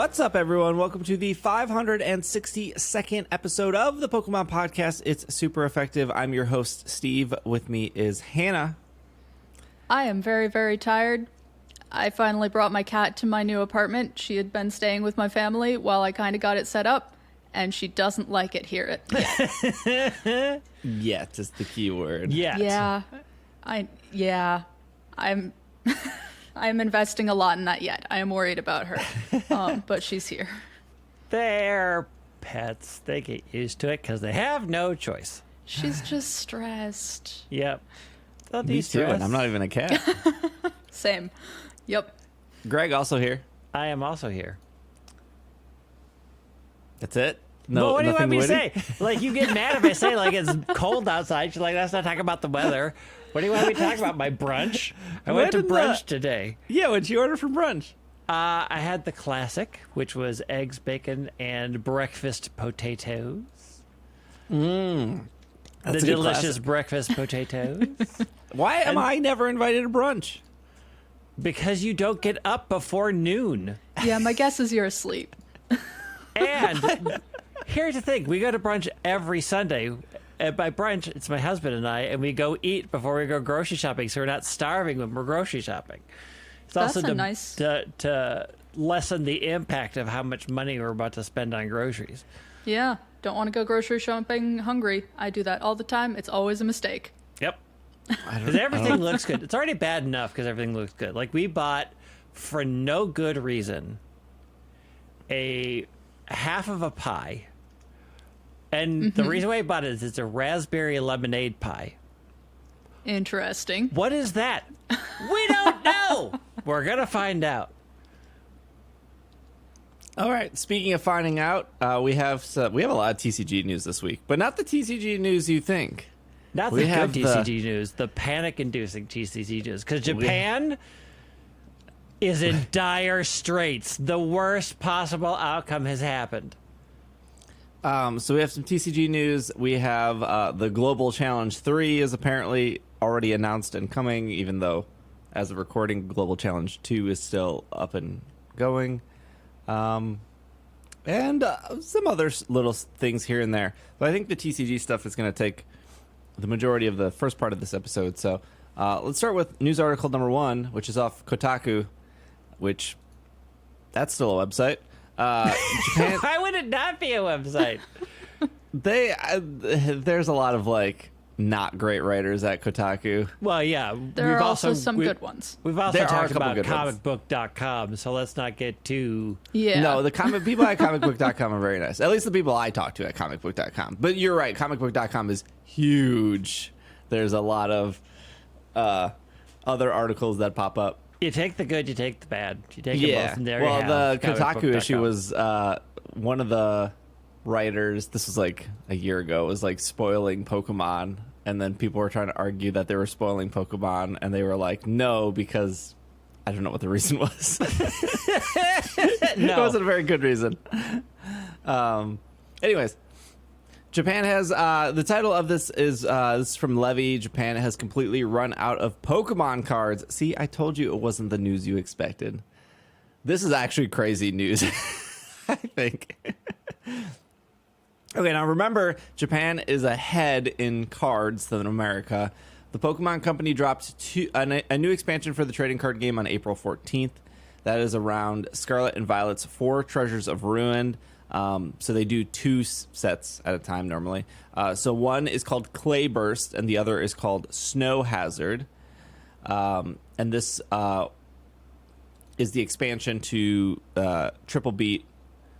What's up, everyone? Welcome to the 562nd episode of the Pokemon Podcast. It's super effective. I'm your host, Steve. With me is Hannah. I am very, very tired. I finally brought my cat to my new apartment. She had been staying with my family while I kind of got it set up, and she doesn't like it here yet. Yet is the key word. Yet. I'm I'm investing a lot in that yet. I am worried about her, but she's here. They're pets. They get used to it because they have no choice. She's just stressed. Yep. Me too, and I'm not even a cat. Same. Yep. Greg also here. I am also here. That's it? No, what do you want me to witty? say? Like, you get mad if I say, like, it's cold outside. She's like, that's not talking about the weather. What do you want me to talk about? My brunch? I went to brunch today. Yeah, what'd you order for brunch? I had the classic, which was eggs, bacon, and breakfast potatoes. The delicious breakfast potatoes. Why am I never invited to brunch? Because you don't get up before noon. Yeah, my guess is you're asleep. And here's the thing. We go to brunch every Sunday. And by brunch, it's my husband and I, and we go eat before we go grocery shopping, so we're not starving when we're grocery shopping. It's That's also nice... to lessen the impact of how much money we're about to spend on groceries. Yeah, don't want to go grocery shopping hungry. I do that all the time. It's always a mistake. Yep. Because everything looks good. It's already bad enough because everything looks good. Like, we bought, for no good reason, a half of a pie. And the reason why I bought it is it's a raspberry lemonade pie. Interesting. What is that? We don't know. We're going to find out. All right. Speaking of finding out, we have a lot of TCG news this week, but not the TCG news you think. Not the good TCG news, the panic-inducing TCG news. Because Japan is in dire straits. The worst possible outcome has happened. So we have some TCG news. We have the Global Challenge 3 is apparently already announced and coming, even though, as of recording, Global Challenge 2 is still up and going. And some other little things here and there. But I think the TCG stuff is going to take the majority of the first part of this episode. So let's start with news article number 1, which is off Kotaku, which that's still a website. Japan, Why would it not be a website? There's a lot of not great writers at Kotaku. Well, yeah. There are also some good ones. We've also talked about good comicbook.com, so let's not get too... Yeah. No, the people at comicbook.com are very nice. At least the people I talk to at comicbook.com. But you're right, comicbook.com is huge. There's a lot of other articles that pop up. You take the good, you take the bad. You take them both, and there you have. Well, the Kotaku issue comicbook.com. was one of the writers, this was like a year ago, was spoiling Pokemon, and then people were trying to argue that they were spoiling Pokemon, and they were like, no, because I don't know what the reason was. It wasn't a very good reason. Anyways, Japan has, the title of this is from Levy. Japan has completely run out of Pokemon cards. See, I told you it wasn't the news you expected. This is actually crazy news, I think. Okay, now remember, Japan is ahead in cards than America. The Pokemon Company dropped a new expansion for the trading card game on April 14th. That is around Scarlet and Violet's 4 Treasures of Ruin. So they do 2 sets at a time normally. So one is called Clay Burst, and the other is called Snow Hazard. And this is the expansion to Triple Beat,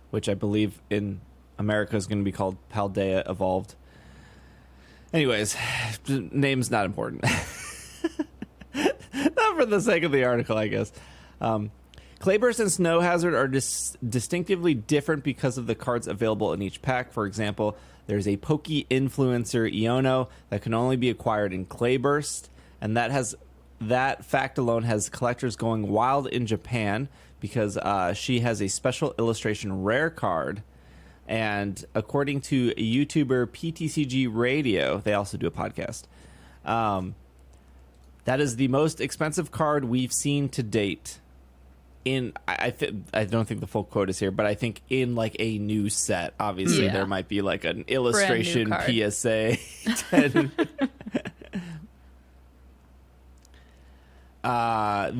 which I believe in America is going to be called Paldea Evolved. Anyways, name's not important. Not for the sake of the article, I guess. Clayburst and Snow Hazard are distinctively different because of the cards available in each pack. For example, there's a Poke Influencer Iono that can only be acquired in Clayburst, and that fact alone has collectors going wild in Japan because she has a special illustration rare card. And according to YouTuber PTCG Radio, they also do a podcast, that is the most expensive card we've seen to date I don't think the full quote is here, but I think in like a new set, obviously Yeah. there might be like an illustration card. PSA. 10.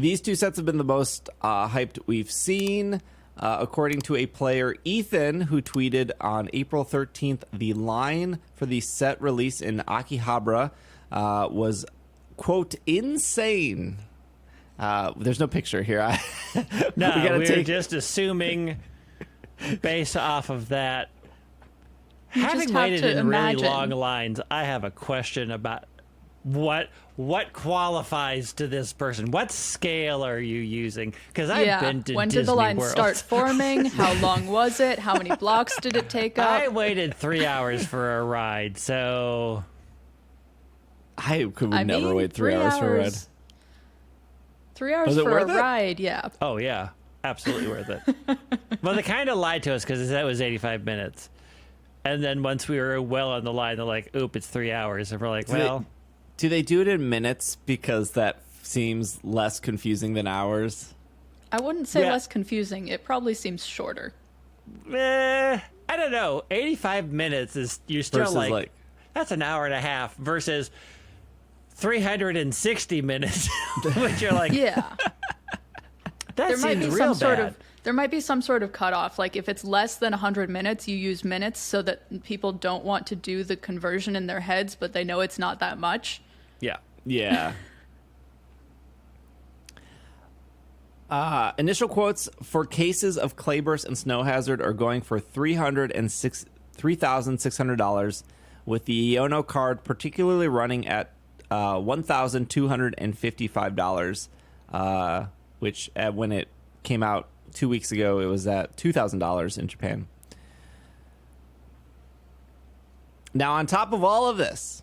These two sets have been the most hyped we've seen. According to a player, Ethan, who tweeted on April 13th, the line for the set release in Akihabara was, quote, insane. There's no picture here. No, we're just assuming based off of that. Having waited in really long lines, I have a question about what qualifies to this person. What scale are you using? Because I've been to when Disney did the line World. start forming? How long was it? How many blocks did it take up? I waited 3 hours for a ride, so I would never wait 3 hours for a ride. 3 hours Was it for worth a it? ride, yeah. oh yeah, absolutely worth it. Well, they kind of lied to us because that was 85 minutes, and then once we were well on the line, they're like, "Oop, it's 3 hours," and we're like, "Well." Do they do it in minutes because that seems less confusing than hours? I wouldn't say Yeah. less confusing. It probably seems shorter. I don't know. 85 minutes is you're still Versus, like that's an hour and a half versus 360 minutes, which you're like, Yeah. that There might seems be real some bad. there might be some sort of cutoff. Like if it's less than 100 minutes, you use minutes so that people don't want to do the conversion in their heads, but they know it's not that much. Yeah. Yeah. Initial quotes for cases of Clayburst and Snow Hazard are going for $3,600, with the Iono card particularly running at $1,255, which when it came out 2 weeks ago, it was at $2,000 in Japan. Now, on top of all of this,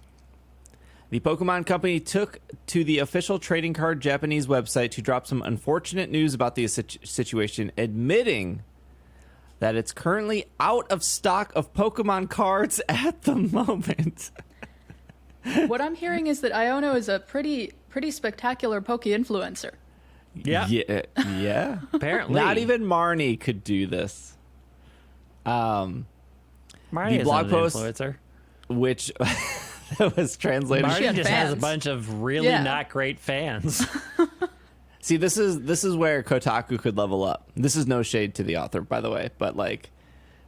the Pokemon Company took to the official trading card Japanese website to drop some unfortunate news about the situation, admitting that it's currently out of stock of Pokemon cards at the moment. What I'm hearing is that Iono is a pretty spectacular Poke influencer. Yeah. Yeah. Apparently. Not even Marnie could do this. Marnie the is blog not post- an influencer. Which was translated. Marnie had just has a fans. bunch of really Yeah. not great fans. See, this is where Kotaku could level up. This is no shade to the author, by the way, but like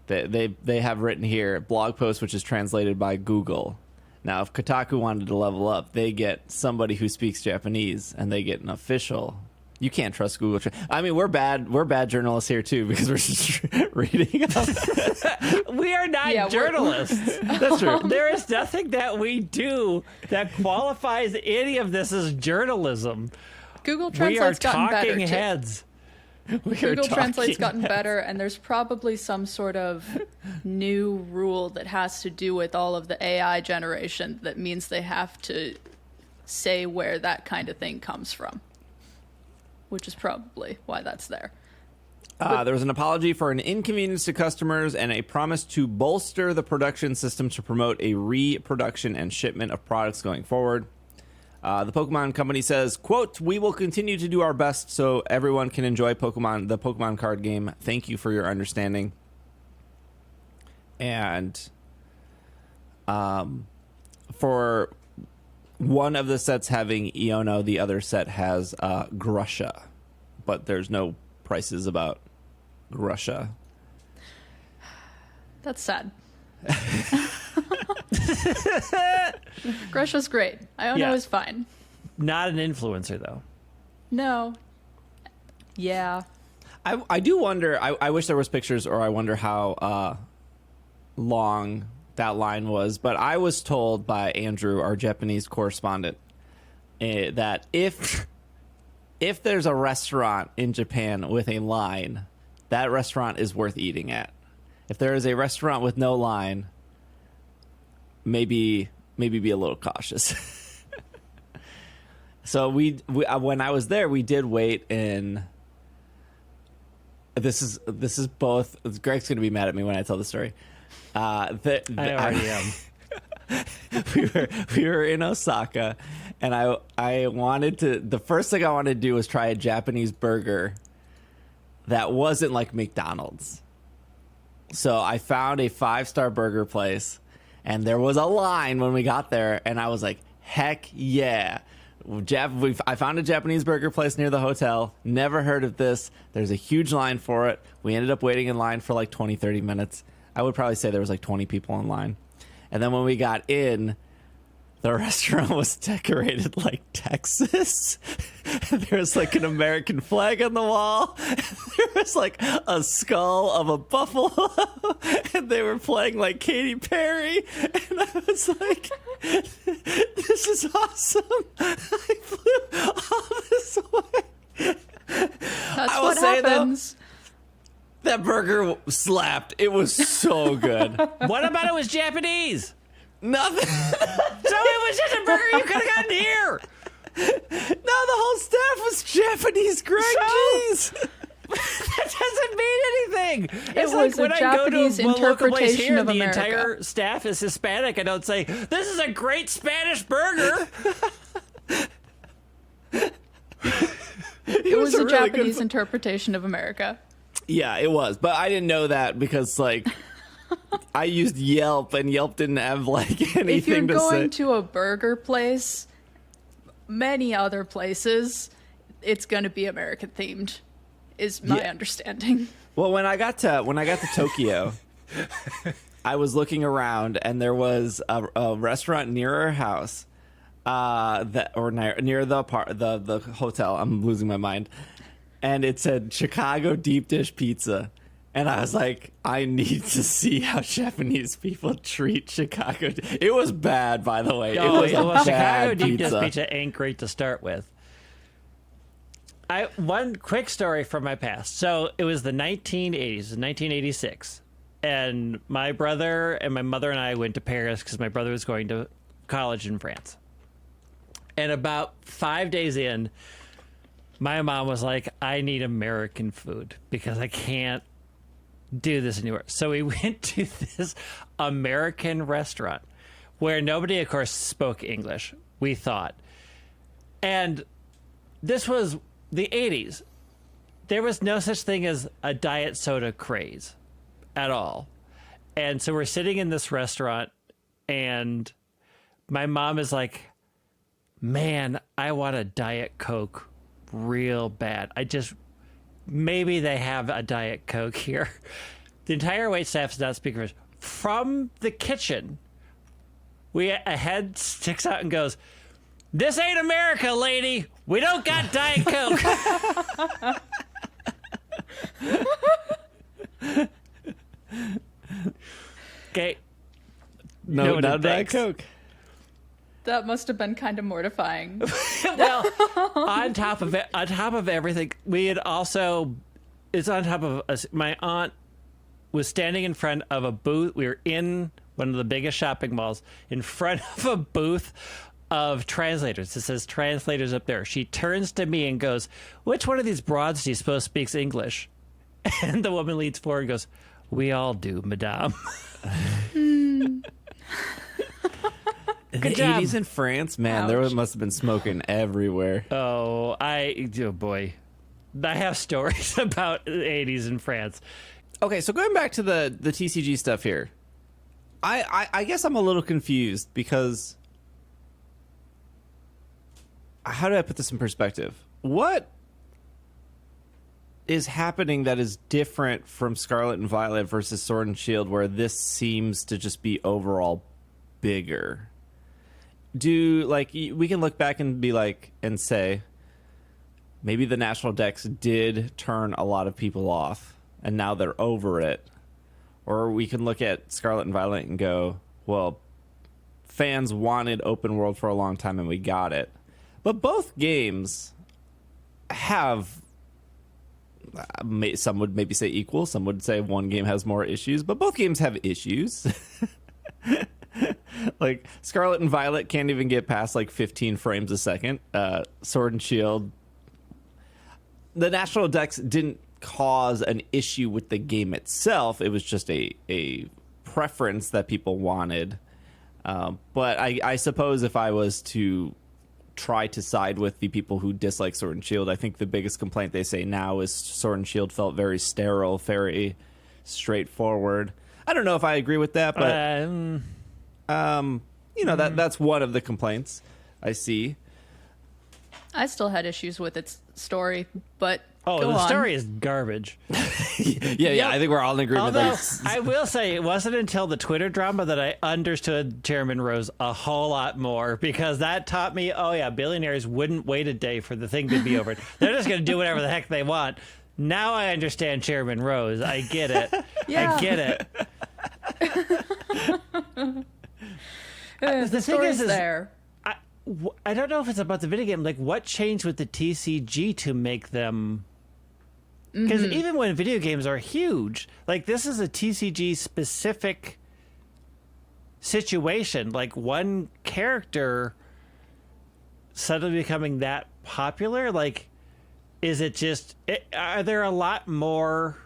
they have written here blog post which is translated by Google. Now, if Kotaku wanted to level up, they get somebody who speaks Japanese and they get an official. You can't trust Google. I mean, we're bad journalists here too because we're just reading up. We are not Yeah, journalists. That's true. There is nothing that we do that qualifies any of this as journalism. Google We are Translate's gotten better talking too. heads. Google Translate's gotten better, and there's probably some sort of new rule that has to do with all of the AI generation that means they have to say where that kind of thing comes from, which is probably why that's there. There was an apology for an inconvenience to customers and a promise to bolster the production system to promote a reproduction and shipment of products going forward. The Pokemon Company says, quote, "We will continue to do our best so everyone can enjoy the Pokemon card game. Thank you for your understanding." And for one of the sets having Iono, the other set has Grusha. But there's no prices about Grusha. That's sad. Grusha's great. Iono Yeah. is fine. Not an influencer, though. No. Yeah. I do wonder, I wish there was pictures, or I wonder how long that line was, but I was told by Andrew, our Japanese correspondent, that if there's a restaurant in Japan with a line, that restaurant is worth eating at. If there is a restaurant with no line, maybe be a little cautious. So we when I was there, we did wait in. This is both. Greg's going to be mad at me when I tell the story. I already am. we were in Osaka, and I wanted to. The first thing I wanted to do was try a Japanese burger that wasn't like McDonald's. So I found a 5-star burger place, and there was a line when we got there, and I was like, heck yeah. I found a Japanese burger place near the hotel. Never heard of this. There's a huge line for it. We ended up waiting in line for like 20, 30 minutes. I would probably say there was like 20 people in line. And then when we got in, the restaurant was decorated like Texas. There was like an American flag on the wall. There was like a skull of a buffalo. And they were playing like Katy Perry. And I was like, this is awesome. I flew all this way. That's what happens. That burger slapped. It was so good. What about it was Japanese? Nothing. So it was just a burger you could have gotten here. No, the whole staff was Japanese. Greg, jeez. That doesn't mean anything. It's was like when a I go Japanese to a local place interpretation here, of the America. entire staff is Hispanic. I don't say, this is a great Spanish burger. It was a really Japanese good interpretation of America. Yeah, it was. But I didn't know that because, like, I used Yelp, and Yelp didn't have, like, anything If you're to going say. to a burger place, many other places, it's going to be American themed, is my understanding. Well, when I got to Tokyo, I was looking around, and there was a restaurant near our house, near the hotel. I'm losing my mind, and it said Chicago deep dish pizza, and I was like, I need to see how Japanese people treat Chicago. It was bad, by the way. Oh, it was well, a Chicago bad deep dish pizza. pizza ain't great to start with. One quick story from my past. So it was the 1980s, 1986, and my brother and my mother and I went to Paris because my brother was going to college in France. And about 5 days in, my mom was like, I need American food because I can't do this anymore. So we went to this American restaurant where nobody, of course, spoke English, we thought. And this was the 80s. There was no such thing as a diet soda craze at all. And so we're sitting in this restaurant, and my mom is like, man, I want a Diet Coke real bad. Maybe they have a Diet Coke here. The entire wait staff is not speaking English. From the kitchen, a head sticks out and goes, this ain't America, lady. We don't got Diet Coke. Okay. No, not Diet Coke. That must have been kind of mortifying. Well, on top of everything, we had also, it's on top of us. My aunt was standing in front of a booth. We were in one of the biggest shopping malls in front of a booth of translators. It says translators up there. She turns to me and goes, which one of these broads do you suppose speaks English? And the woman leans forward and goes, we all do, madame. In Good the job. 80s in France, man, there Ouch. must have been smoking everywhere. Oh boy. I have stories about the 80s in France. Okay, so going back to the TCG stuff here, I guess I'm a little confused because how do I put this in perspective? What is happening that is different from Scarlet and Violet versus Sword and Shield, where this seems to just be overall bigger? We can look back and be like, and say, maybe the national decks did turn a lot of people off, and now they're over it. Or we can look at Scarlet and Violet and go, well, fans wanted open world for a long time, and we got it. But both games have, some would maybe say equal, some would say one game has more issues, but both games have issues. Like, Scarlet and Violet can't even get past, like, 15 frames a second. Sword and Shield, the national decks didn't cause an issue with the game itself. It was just a preference that people wanted. But I suppose if I was to try to side with the people who dislike Sword and Shield. I think the biggest complaint they say now is Sword and Shield felt very sterile, very straightforward. I don't know if I agree with that, but that's one of the complaints I see. I still had issues with its story, but the story is garbage. Yeah, I think we're all in agreement. Although, I will say, it wasn't until the Twitter drama that I understood Chairman Rose a whole lot more, because that taught me, billionaires wouldn't wait a day for the thing to be over. They're just going to do whatever the heck they want. Now I understand Chairman Rose. I get it. Yeah. I get it. The thing is there. I don't know if it's about the video game. Like, what changed with the TCG to make them... Because even when video games are huge, like, this is a TCG-specific situation. Like, one character suddenly becoming that popular? Like, is it just... are there a lot more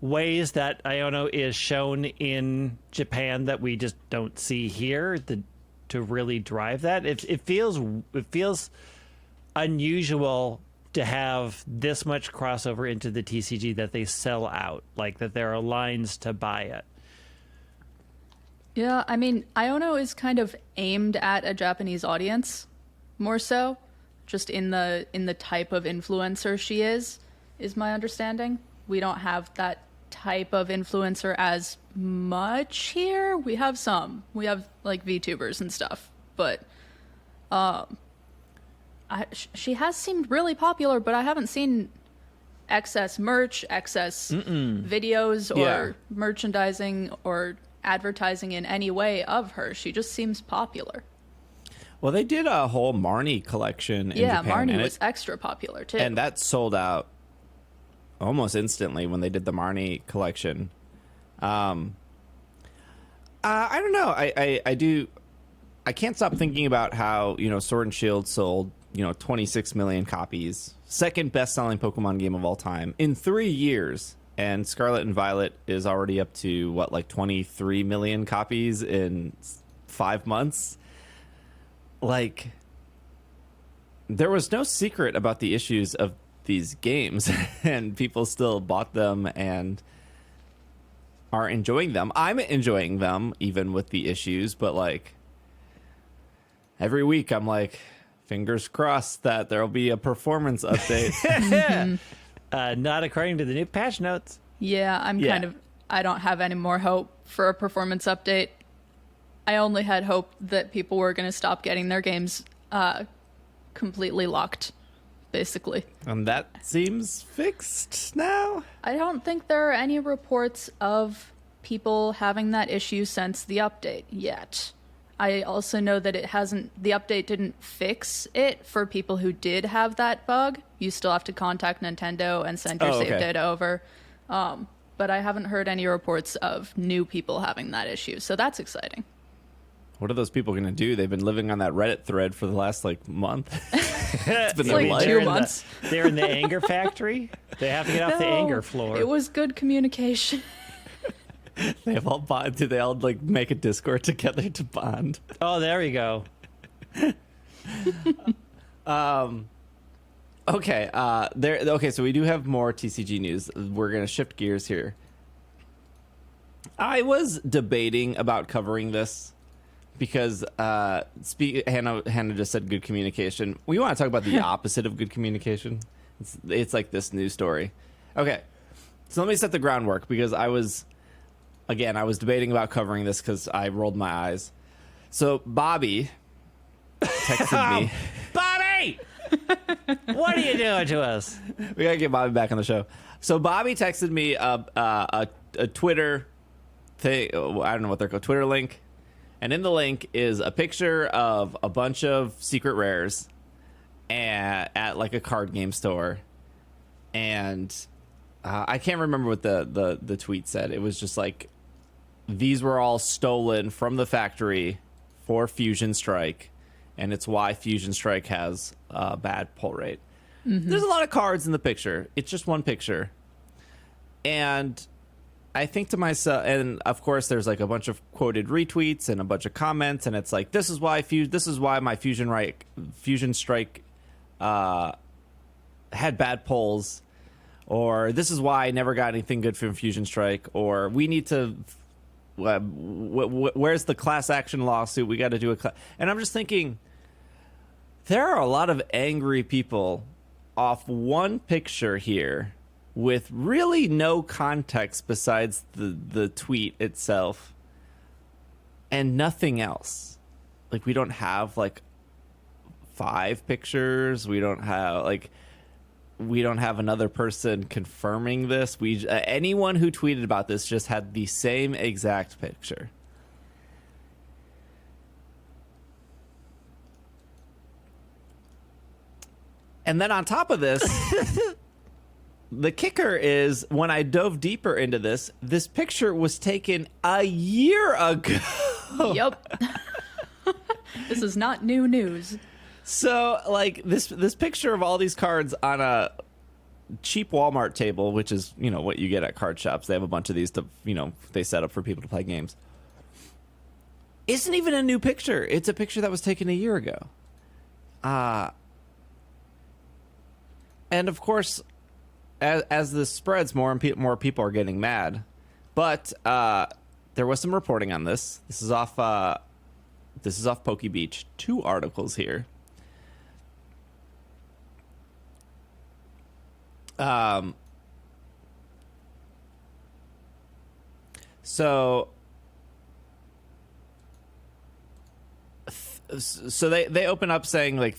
ways that Iono is shown in Japan that we just don't see here to really drive that? It feels unusual to have this much crossover into the TCG that they sell out, like that there are lines to buy it. Yeah, I mean, Iono is kind of aimed at a Japanese audience, more so, just in the type of influencer she is my understanding. We don't have that type of influencer as much here. We have some. We have like VTubers and stuff, but she has seemed really popular, but I haven't seen excess merch, excess videos or merchandising or advertising in any way of her. She just seems popular. Well, they did a whole Marnie collection in Japan. Marnie was extra popular too. And that sold out almost instantly when they did the Marnie collection. I don't know. I can't stop thinking about how, Sword and Shield sold, 26 million copies. Second best-selling Pokemon game of all time in 3 years. And Scarlet and Violet is already up to, 23 million copies in 5 months? Like, there was no secret about the issues of these games, and people still bought them and are enjoying them. I'm enjoying them even with the issues, but every week I'm like, fingers crossed that there'll be a performance update. Not according to the new patch notes. Yeah, I don't have any more hope for a performance update. I only had hope that people were going to stop getting their games completely locked, basically. And that seems fixed now? I don't think there are any reports of people having that issue since the update yet. I also know that the update didn't fix it for people who did have that bug. You still have to contact Nintendo and send your save data over. But I haven't heard any reports of new people having that issue, so that's exciting. What are those people going to do? They've been living on that Reddit thread for the last month. It's been like 2 months. They're in the anger factory. They have to get off the anger floor. It was good communication. They have all bond. Do they all make a Discord together to bond? Oh, there we go. Okay. Okay. So we do have more TCG news. We're gonna shift gears here. I was debating about covering this because Hannah just said good communication. We want to talk about the opposite of good communication. It's like this news story. Okay. So let me set the groundwork because I was debating about covering this because I rolled my eyes. So Bobby texted me. Bobby! What are you doing to us? We gotta get Bobby back on the show. So Bobby texted me a Twitter thing. I don't know what they're called. Twitter link. And in the link is a picture of a bunch of secret rares at a card game store. And I can't remember what the tweet said. It was just these were all stolen from the factory for Fusion Strike, and it's why Fusion Strike has a bad pull rate. Mm-hmm. There's a lot of cards in the picture. It's just one picture. And I think to myself, and of course, there's like a bunch of quoted retweets and a bunch of comments, and it's like, this is why my Fusion Strike had bad polls, or this is why I never got anything good from Fusion Strike, or we need to. Where's the class action lawsuit? We got to do a. And I'm just thinking, there are a lot of angry people off one picture here with really no context besides the tweet itself and nothing else. Like, we don't have like 5 pictures. We don't have another person confirming this. Anyone who tweeted about this just had the same exact picture. And then on top of this, the kicker is, when I dove deeper into this picture was taken a year ago. Yep. This is not new news. So, like, this picture of all these cards on a cheap Walmart table, which is, what you get at card shops. They have a bunch of these to, they set up for people to play games. Isn't even a new picture. It's a picture that was taken a year ago. And of course, as this spreads, more and more people are getting mad. But there was some reporting on this. This is off PokeBeach. 2 articles here. So they open up saying, like,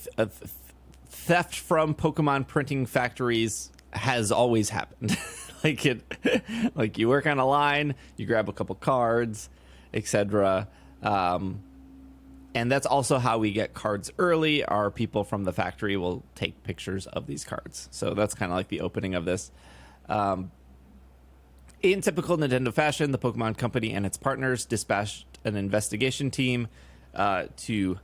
theft from Pokemon printing factories has always happened. like you work on a line, you grab a couple cards, etc. And that's also how we get cards early. Our people from the factory will take pictures of these cards. So that's kind of like the opening of this. In typical Nintendo fashion, the Pokemon Company and its partners dispatched an investigation team to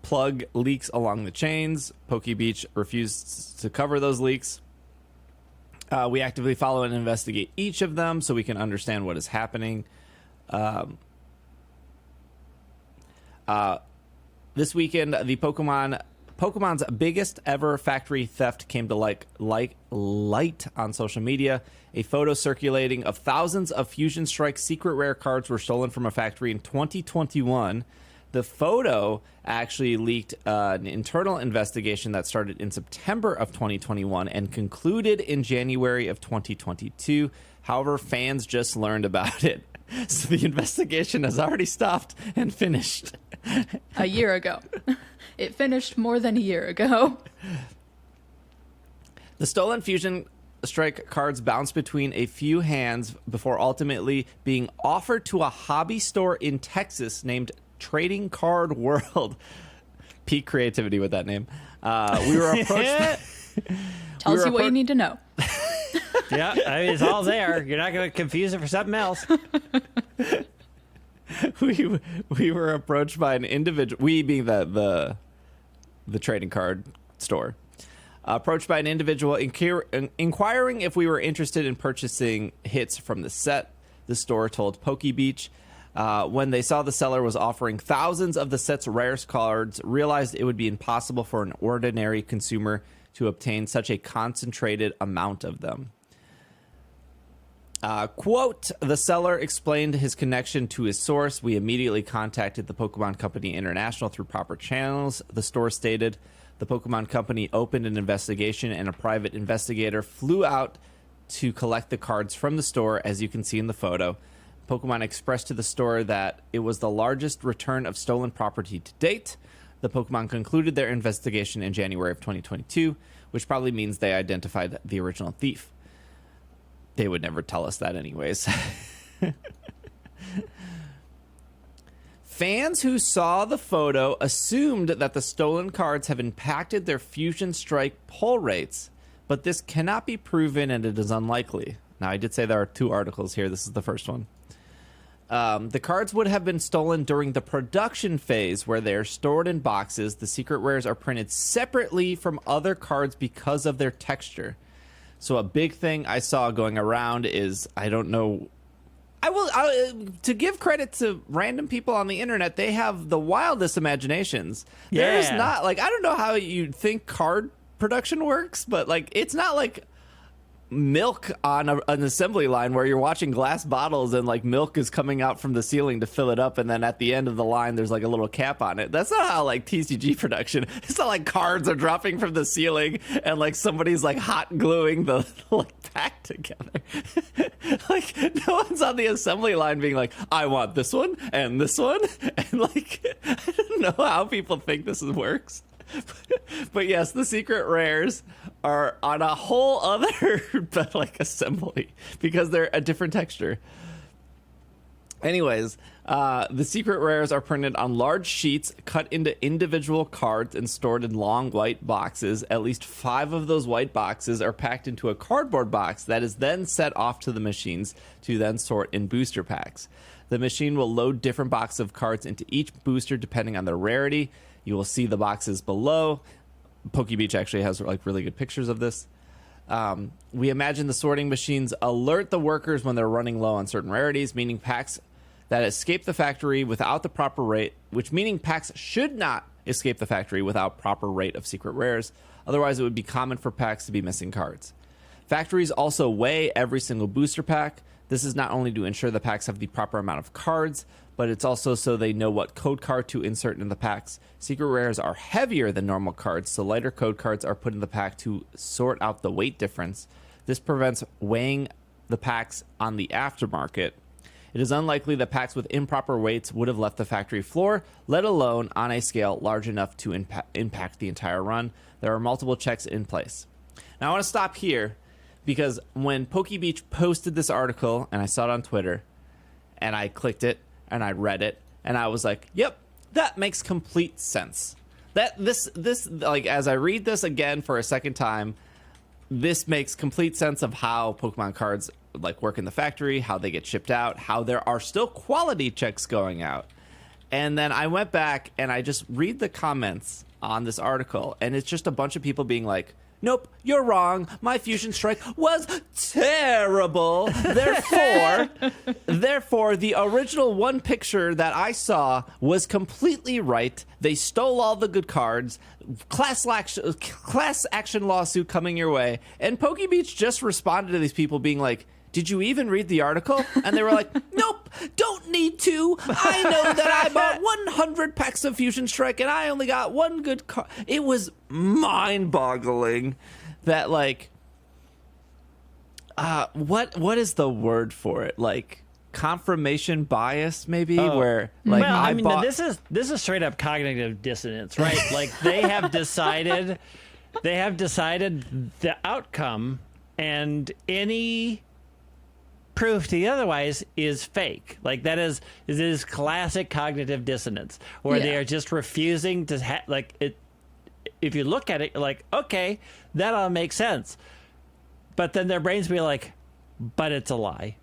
plug leaks along the chains. PokeBeach refused to cover those leaks. We actively follow and investigate each of them so we can understand what is happening. This weekend, the Pokemon's biggest ever factory theft came to light on social media. A photo circulating of thousands of Fusion Strike secret rare cards were stolen from a factory in 2021. The photo actually leaked an internal investigation that started in September of 2021 and concluded in January of 2022. However, fans just learned about it. So the investigation has already stopped and finished. A year ago. It finished more than a year ago. The stolen Fusion Strike cards bounced between a few hands before ultimately being offered to a hobby store in Texas named Trading Card World. Peak creativity with that name. We were approached. Tells you what you need to know. Yeah, I mean, it's all there. You're not going to confuse it for something else. We were approached by an individual. We being the trading card store. Approached by an individual inquiring if we were interested in purchasing hits from the set. The store told PokeBeach. When they saw the seller was offering thousands of the set's rarest cards, realized it would be impossible for an ordinary consumer to obtain such a concentrated amount of them. Quote, the seller explained his connection to his source. We immediately contacted the Pokemon Company International through proper channels. The store stated the Pokemon Company opened an investigation and a private investigator flew out to collect the cards from the store, as you can see in the photo. Pokemon expressed to the store that it was the largest return of stolen property to date. The Pokemon concluded their investigation in January of 2022, which probably means they identified the original thief. They would never tell us that anyways. Fans who saw the photo assumed that the stolen cards have impacted their Fusion Strike pull rates, but this cannot be proven and it is unlikely. Now, I did say there are 2 articles here. This is the first one. The cards would have been stolen during the production phase, where they are stored in boxes. The secret rares are printed separately from other cards because of their texture. So a big thing I saw going around is, I don't know To give credit to random people on the internet, they have the wildest imaginations. Yeah. There's not like, I don't know how you think card production works, but like it's not like milk on an assembly line where you're watching glass bottles and like milk is coming out from the ceiling to fill it up, and then at the end of the line there's like a little cap on it. That's not how like TCG production. It's not like cards are dropping from the ceiling and like somebody's like hot gluing the like pack together. Like no one's on the assembly line being like, I want this one and this one, and like I don't know how people think this works. But yes, the secret rares are on a whole other but like assembly because they're a different texture. Anyways, the secret rares are printed on large sheets, cut into individual cards, and stored in long white boxes. At least 5 of those white boxes are packed into a cardboard box that is then set off to the machines to then sort in booster packs. The machine will load different boxes of cards into each booster depending on their rarity. You will see the boxes below. PokeBeach actually has like really good pictures of this. We imagine the sorting machines alert the workers when they're running low on certain rarities, meaning packs that escape the factory without the proper rate, meaning packs should not escape the factory without proper rate of secret rares. Otherwise, it would be common for packs to be missing cards. Factories also weigh every single booster pack. This is not only to ensure the packs have the proper amount of cards, but it's also so they know what code card to insert in the packs. Secret rares are heavier than normal cards, so lighter code cards are put in the pack to sort out the weight difference. This prevents weighing the packs on the aftermarket. It is unlikely that packs with improper weights would have left the factory floor, let alone on a scale large enough to impact the entire run. There are multiple checks in place. Now I want to stop here because when PokeBeach posted this article, and I saw it on Twitter, and I clicked it, and I read it, and I was like, yep, that makes complete sense. That this like, as I read this again for a second time, this makes complete sense of how Pokemon cards like work in the factory, how they get shipped out, how there are still quality checks going out. And then I went back and I just read the comments on this article, and it's just a bunch of people being like, nope, you're wrong. My Fusion Strike was terrible. Therefore, the original one picture that I saw was completely right. They stole all the good cards. Class action lawsuit coming your way. And PokeBeach just responded to these people being like, did you even read the article? And they were like, nope, don't need to. I know that I bought 100 packs of Fusion Strike and I only got one good card. It was mind-boggling that, like, what is the word for it? Like, confirmation bias, maybe? Where, like, well, I mean, this is straight up cognitive dissonance, right? Like, they have decided the outcome, and any proof to the otherwise is fake. Like, it is classic cognitive dissonance, where they are just refusing to like it. If you look at it, you're like, okay, that all makes sense, but then their brains be like, but it's a lie.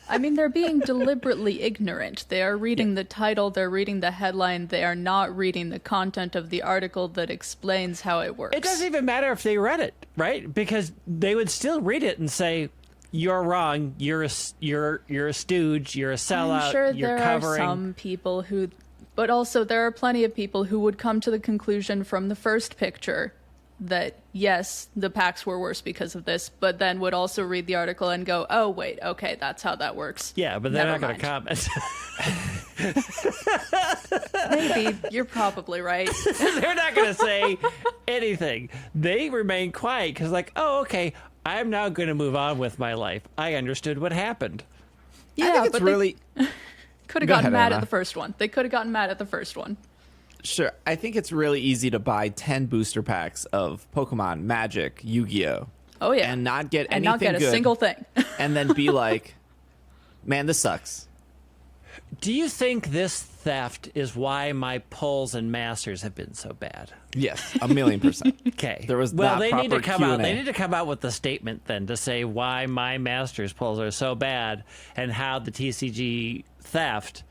I mean, they're being deliberately ignorant. They are reading the title, they're reading the headline, they are not reading the content of the article that explains how it works. It doesn't even matter if they read it, right? Because they would still read it and say, you're wrong, you're a stooge, you're a sellout, I'm sure you're there covering. are some people who, but also there are plenty of people who would come to the conclusion from the first picture that yes, the packs were worse because of this, but then would also read the article and go, oh wait, okay, that's how that works. Yeah, but they're Never not going to comment. Maybe, you're probably right. They're not going to say anything. They remain quiet because, like, oh, okay, I'm now going to move on with my life. I understood what happened. Yeah, I think it's but really... could have Go gotten ahead, mad Anna. at the first one. They could have gotten mad at the first one. Sure. I think it's really easy to buy 10 booster packs of Pokemon, Magic, Yu-Gi-Oh! Oh yeah, And not get and anything not get a good, single thing. and then be like, man, this sucks. Do you think this theft is why my pulls and masters have been so bad? Yes, 1,000,000%. Okay. There was well, not they need to proper come out. Q&A. They need to come out with a statement then to say why my masters pulls are so bad and how the TCG theft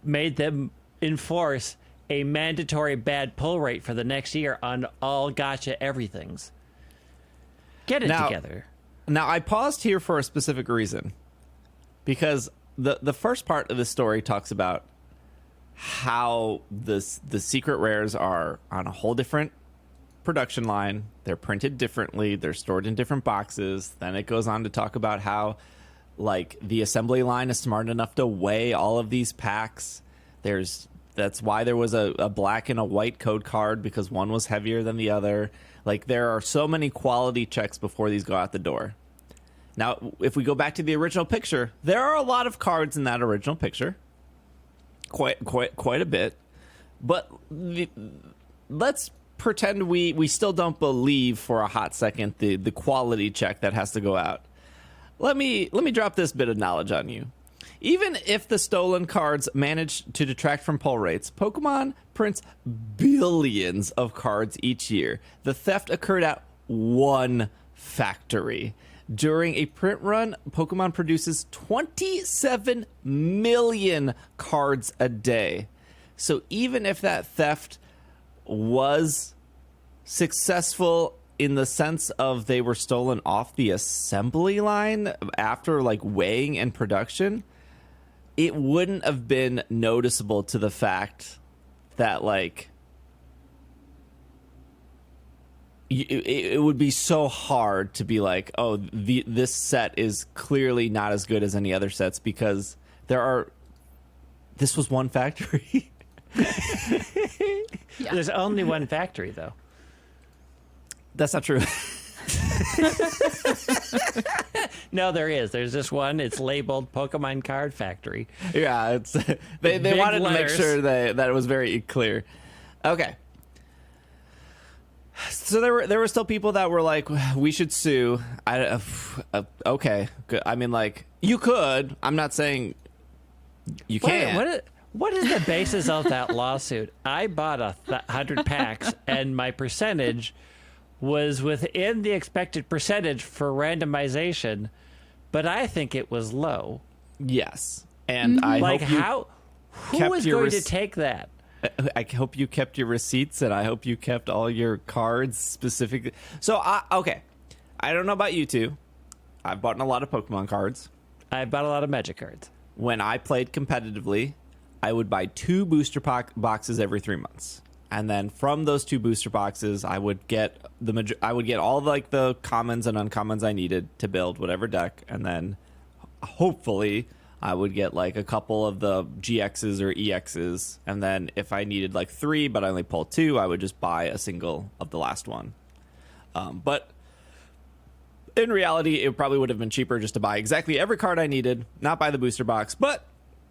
made them enforce a mandatory bad pull rate for the next year on all gotcha everythings. Get it together. Now, I paused here for a specific reason. because the first part of the story talks about how the secret rares are on a whole different production line. They're printed differently. They're stored in different boxes. Then it goes on to talk about how like the assembly line is smart enough to weigh all of these packs. That's why there was a black and a white code card, because one was heavier than the other. Like, there are so many quality checks before these go out the door. Now, if we go back to the original picture, there are a lot of cards in that original picture. Quite a bit. But let's pretend we still don't believe for a hot second the quality check that has to go out. Let me drop this bit of knowledge on you. Even if the stolen cards manage to detract from pull rates, Pokemon prints billions of cards each year. The theft occurred at one factory. During a print run, Pokemon produces 27 million cards a day. So even if that theft was successful in the sense of they were stolen off the assembly line after like weighing and production, it wouldn't have been noticeable to the fact that like it would be so hard to be like, oh, this set is clearly not as good as any other sets, because this was one factory. Yeah. There's only one factory, though. That's not true. No, there is. There's this one. It's labeled Pokemon Card Factory. Yeah, it's they wanted to make sure that it was very clear. Okay. So there were still people that were like, we should sue. Okay, good. I mean, like, you could. I'm not saying you can't. What is the basis of that lawsuit? I bought 100 packs, and my percentage was within the expected percentage for randomization, but I think it was low. Yes, and I like hope who is going to take that? I hope you kept your receipts, and I hope you kept all your cards specifically. So, okay, I don't know about you two. I've bought a lot of Pokemon cards. I bought a lot of Magic cards. When I played competitively, I would buy 2 booster boxes every 3 months. And then from those 2 booster boxes, I would get all like the commons and uncommons I needed to build whatever deck, and then hopefully I would get like a couple of the GXs or EXs, and then if I needed like 3 but I only pulled 2, I would just buy a single of the last one. But in reality, it probably would have been cheaper just to buy exactly every card I needed, not buy the booster box. But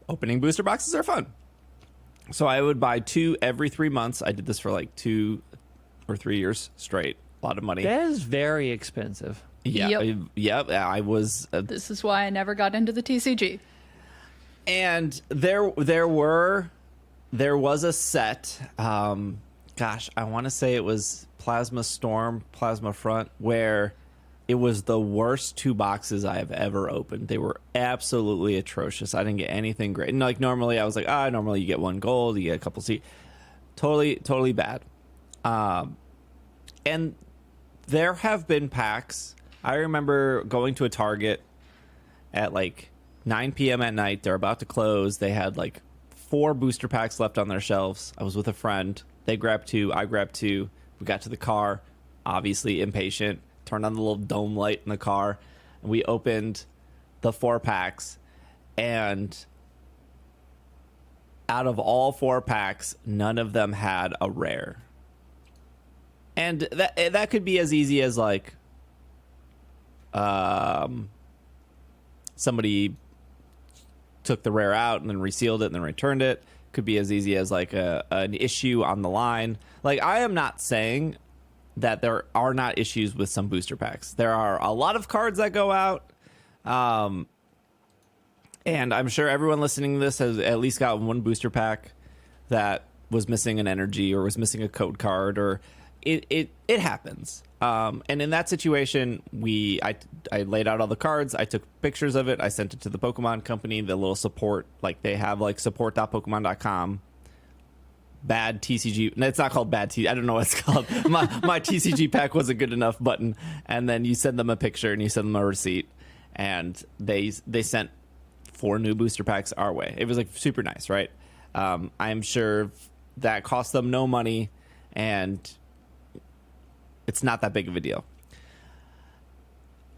opening booster boxes are fun. So I would buy 2 every 3 months. I did this for like 2 or 3 years straight. A lot of money. That is very expensive. Yeah. Yep. I was. This is why I never got into the TCG. And there was a set. Gosh, I want to say it was Plasma Storm, Plasma Front, where it was the worst 2 boxes I have ever opened. They were absolutely atrocious. I didn't get anything great. And like normally I was like, normally you get 1 gold, you get a couple C. Totally bad. And there have been packs. I remember going to a Target at like 9 p.m. at night. They're about to close. They had like 4 booster packs left on their shelves. I was with a friend. They grabbed 2. I grabbed 2. We got to the car, obviously impatient. Turned on the little dome light in the car, and we opened the 4 packs, and out of all 4 packs, none of them had a rare. And that could be as easy as like somebody took the rare out and then resealed it and then returned it. Could be as easy as like an issue on the line. Like, I am not saying that there are not issues with some booster packs. There are a lot of cards that go out. And I'm sure everyone listening to this has at least got 1 booster pack that was missing an energy or was missing a code card, or it happens. And in that situation, I laid out all the cards. I took pictures of it. I sent it to the Pokemon company, the little support, like they have like support.pokemon.com. Bad TCG. It's not called bad TCG. I don't know what it's called. My TCG pack wasn't good enough button. And then you send them a picture and you send them a receipt. And they sent 4 new booster packs our way. It was like super nice, right? I'm sure that cost them no money, and it's not that big of a deal.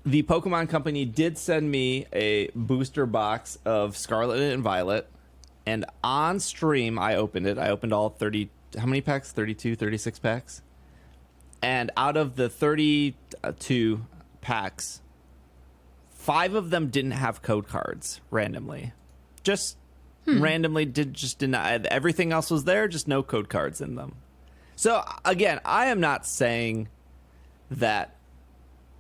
The Pokemon Company did send me a booster box of Scarlet and Violet, and on stream, I opened it. I opened all 30, how many packs? 32, 36 packs? And out of the 32 packs, 5 of them didn't have code cards randomly. Just randomly did not. Everything else was there, just no code cards in them. So again, I am not saying that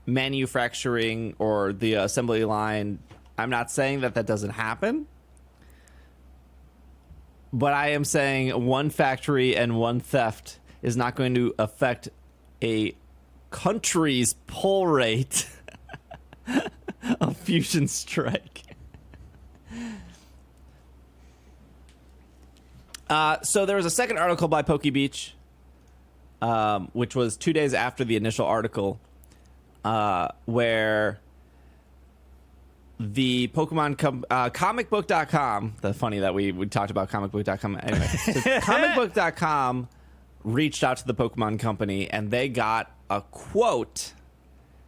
manufacturing or the assembly line, I'm not saying that doesn't happen. But I am saying one factory and one theft is not going to affect a country's pull rate of Fusion Strike. So there was a second article by PokeBeach, which was 2 days after the initial article, where the Pokemon comicbook.com, the funny that we talked about comicbook.com anyway. So comicbook.com reached out to the Pokemon Company and they got a quote.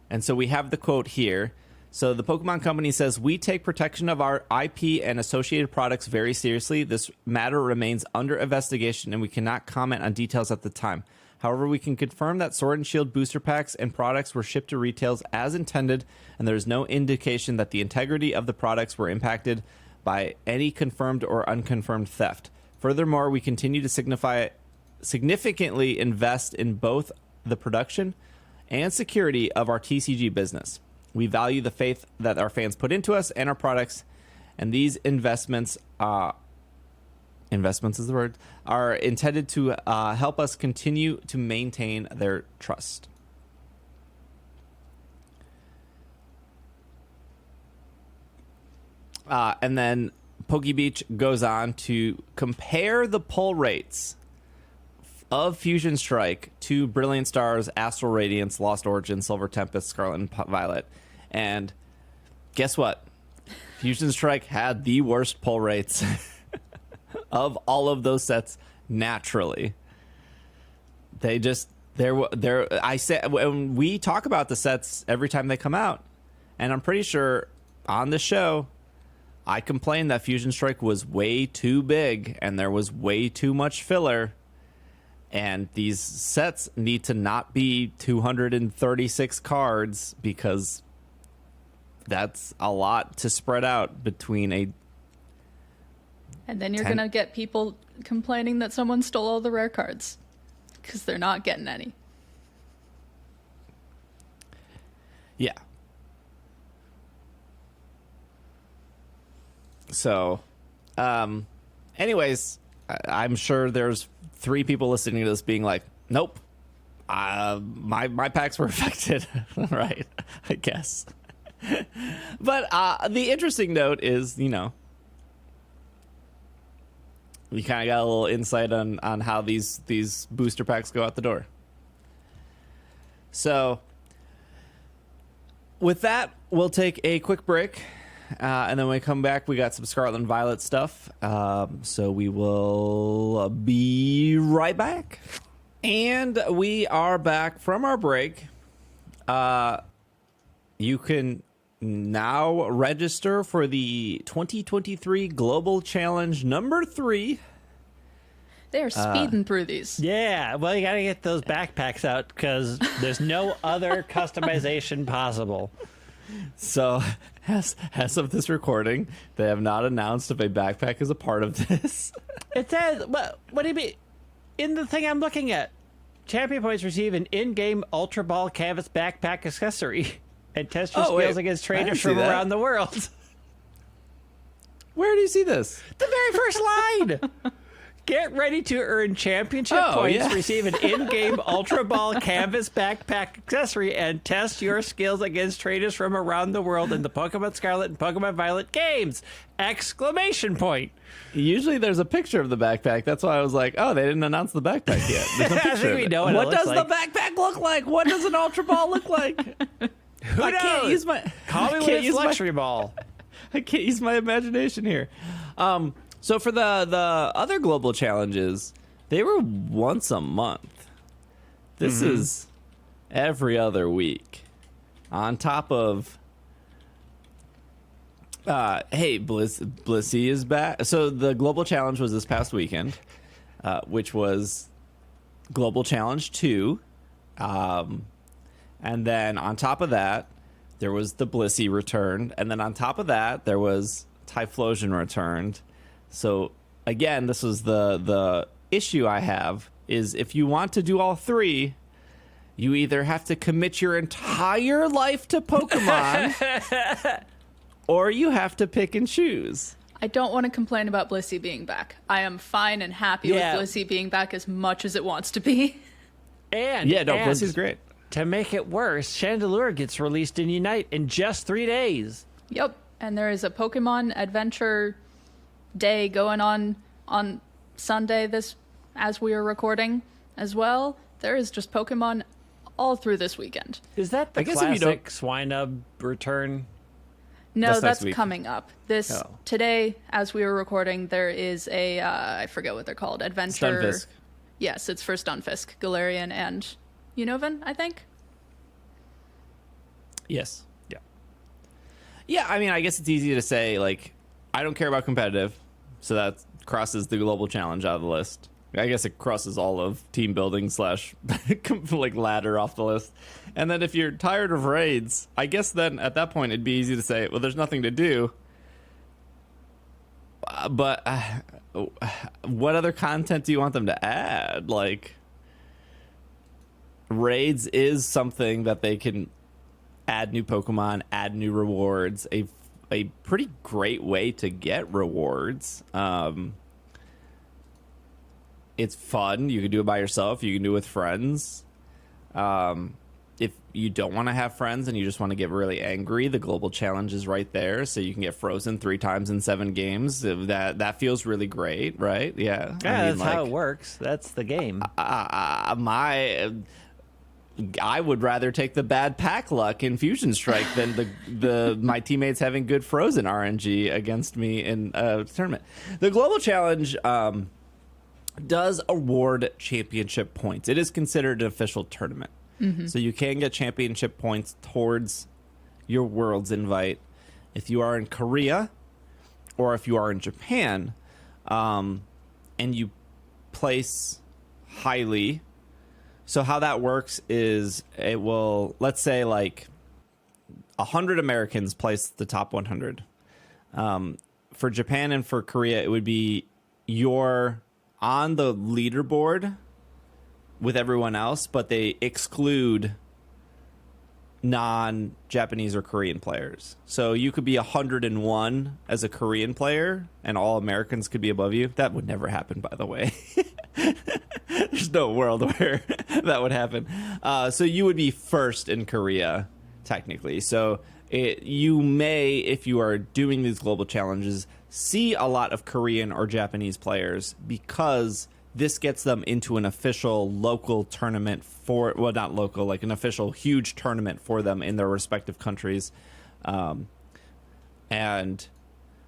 And so we have the quote here. So the Pokemon Company says, "We take protection of our IP and associated products very seriously. This matter remains under investigation and we cannot comment on details at the time. However, we can confirm that Sword and Shield booster packs and products were shipped to retailers as intended, and there is no indication that the integrity of the products were impacted by any confirmed or unconfirmed theft. Furthermore, we continue to significantly invest in both the production and security of our TCG business. We value the faith that our fans put into us and our products, and these investments is the word, are intended to help us continue to maintain their trust." And then PokeBeach goes on to compare the pull rates of Fusion Strike to Brilliant Stars, Astral Radiance, Lost Origin, Silver Tempest, Scarlet and Violet. And guess what? Fusion Strike had the worst pull rates of all of those sets naturally. They just I said, when we talk about the sets every time they come out, and I'm pretty sure on the show I complained that Fusion Strike was way too big and there was way too much filler, and these sets need to not be 236 cards because that's a lot to spread out between a. And then you're going to get people complaining that someone stole all the rare cards because they're not getting any. Yeah. So, anyways, I'm sure there's 3 people listening to this being like, nope, my packs were affected. Right, I guess. But the interesting note is, you know, we kind of got a little insight on how these booster packs go out the door. So with that, we'll take a quick break. And then when we come back, we got some Scarlet and Violet stuff. So we will be right back. And we are back from our break. You can now register for the 2023 Global Challenge number 3. They are speeding through these. Yeah, well, you got to get those backpacks out because there's no other customization possible. So, as of this recording, they have not announced if a backpack is a part of this. It says, what do you mean? In the thing I'm looking at, champion points receive an in-game Ultra Ball canvas backpack accessory and test your skills against trainers from around the world. Where do you see this? The very first line. Get ready to earn championship points, yeah. receive an in-game Ultra Ball canvas backpack accessory, and test your skills against trainers from around the world in the Pokemon Scarlet and Pokemon Violet games! Exclamation point. Usually there's a picture of the backpack. That's why I was like, oh, they didn't announce the backpack yet. There's no picture I think we know what does the backpack look like? What does an Ultra Ball look like? Who knows? Can't use my... Call me when it's luxury ball. I can't use my imagination here. So for the other global challenges, they were once a month. This is every other week. On top of, hey, Blissey is back. So the global challenge was this past weekend, which was Global Challenge 2. And then on top of that, there was the Blissey returned. And then on top of that, there was Typhlosion returned. So again, this was the issue I have is if you want to do all three, you either have to commit your entire life to Pokemon or you have to pick and choose. I don't want to complain about Blissey being back. I am fine and happy with Blissey being back as much as it wants to be. Blissey's great. To make it worse, Chandelure gets released in Unite in just 3 days. Yep, and there is a Pokemon Adventure Day going on Sunday as we are recording as well. There is just Pokemon all through this weekend. Is that the classic Swinub return? No, that's coming up. Today, as we were recording, there is a I forget what they're called. Adventure. Stunfisk. Yes, it's for Stunfisk, Galarian, and Unova, I think. Yes. Yeah. Yeah, I mean, I guess it's easy to say, like, I don't care about competitive, so that crosses the global challenge out of the list. I guess it crosses all of team building / like ladder off the list. And then if you're tired of raids, I guess then at that point it'd be easy to say, well, there's nothing to do. But what other content do you want them to add? Like, raids is something that they can add new Pokemon, add new rewards, a pretty great way to get rewards. It's fun. You can do it by yourself. You can do it with friends. If you don't want to have friends and you just want to get really angry, the global challenge is right there. So you can get frozen 3 times in 7 games. That feels really great, right? Yeah. Yeah, that's how it works. That's the game. I would rather take the bad pack luck in Fusion Strike than my teammates having good frozen RNG against me in a tournament. The global challenge does award championship points. It is considered an official tournament. So you can get championship points towards your Worlds invite if you are in Korea or if you are in Japan, and you place highly. So how that works is it will, let's say, like 100 Americans place the top 100. For Japan and for Korea, it would be you're on the leaderboard with everyone else, but they exclude non-Japanese or Korean players. So you could be 101 as a Korean player, and all Americans could be above you. That would never happen, by the way. There's no world where that would happen. So you would be first in Korea, technically. So you may, if you are doing these global challenges, see a lot of Korean or Japanese players because this gets them into an official local tournament for, well, not local, like an official huge tournament for them in their respective countries. And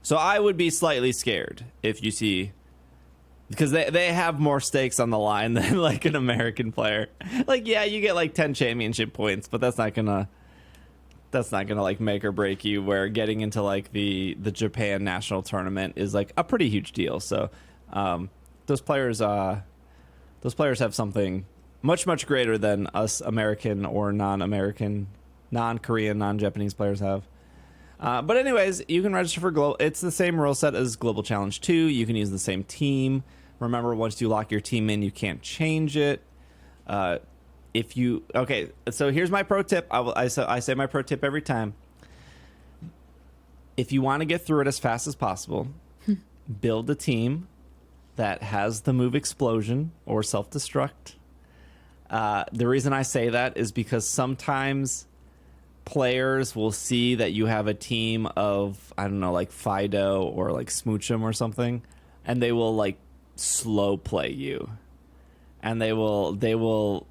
so I would be slightly scared if you see, because they have more stakes on the line than like an American player. Like, yeah, you get like 10 championship points, but that's not gonna like make or break you, where getting into like the Japan national tournament is like a pretty huge deal. So those players have something much greater than us American or non-American, non-Korean, non-Japanese players have. But anyways, you can register for global. It's the same rule set as Global Challenge 2. You can use the same team. Remember, once you lock your team in, you can't change it. So here's my pro tip. I say my pro tip every time. If you want to get through it as fast as possible, build a team that has the move Explosion or Self-Destruct. The reason I say that is because sometimes players will see that you have a team of, I don't know, like Fido or like Smoochum or something, and they will like slow play you. And they will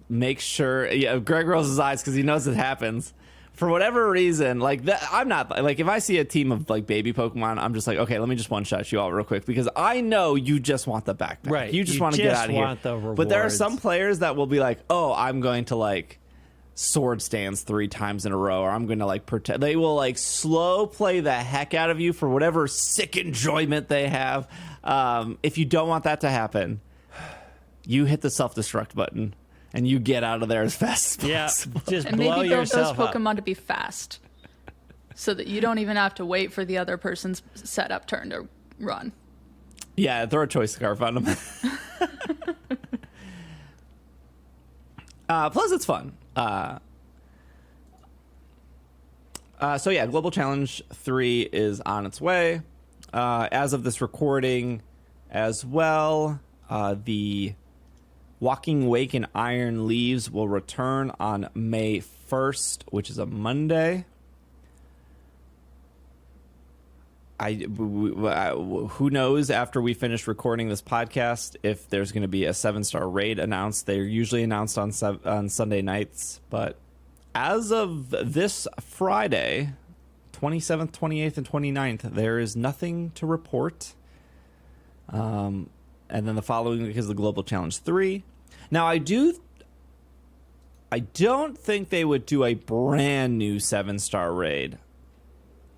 make sure, Greg rolls his eyes because he knows it happens. for whatever reason, like that, I'm not like, if I see a team of like baby Pokemon, I'm just like, okay, let me just one shot you all real quick because I know you just want the backpack. Right. You just want to get out of here. The but there are rewards. some players that will be like, oh, I'm going to like sword stance 3 times in a row, or I'm going to like protect. They will like slow play the heck out of you for whatever sick enjoyment they have. If you don't want that to happen, you hit the self-destruct button. And you get out of there as fast as possible. Just And blow maybe build those yourself up. Pokemon to be fast, so that you don't even have to wait for the other person's setup turn to run. Yeah, throw a choice scarf on them. Plus, it's fun. So yeah, Global Challenge 3 is on its way. As of this recording as well, the Walking Wake and Iron Leaves will return on May 1st, which is a Monday. Who knows after we finish recording this podcast if there's going to be a 7-star raid announced. They're usually announced on Sunday nights, but as of this Friday, 27th, 28th, and 29th, there is nothing to report. And then the following week is the Global Challenge 3. Now, I don't think they would do a brand new 7-star raid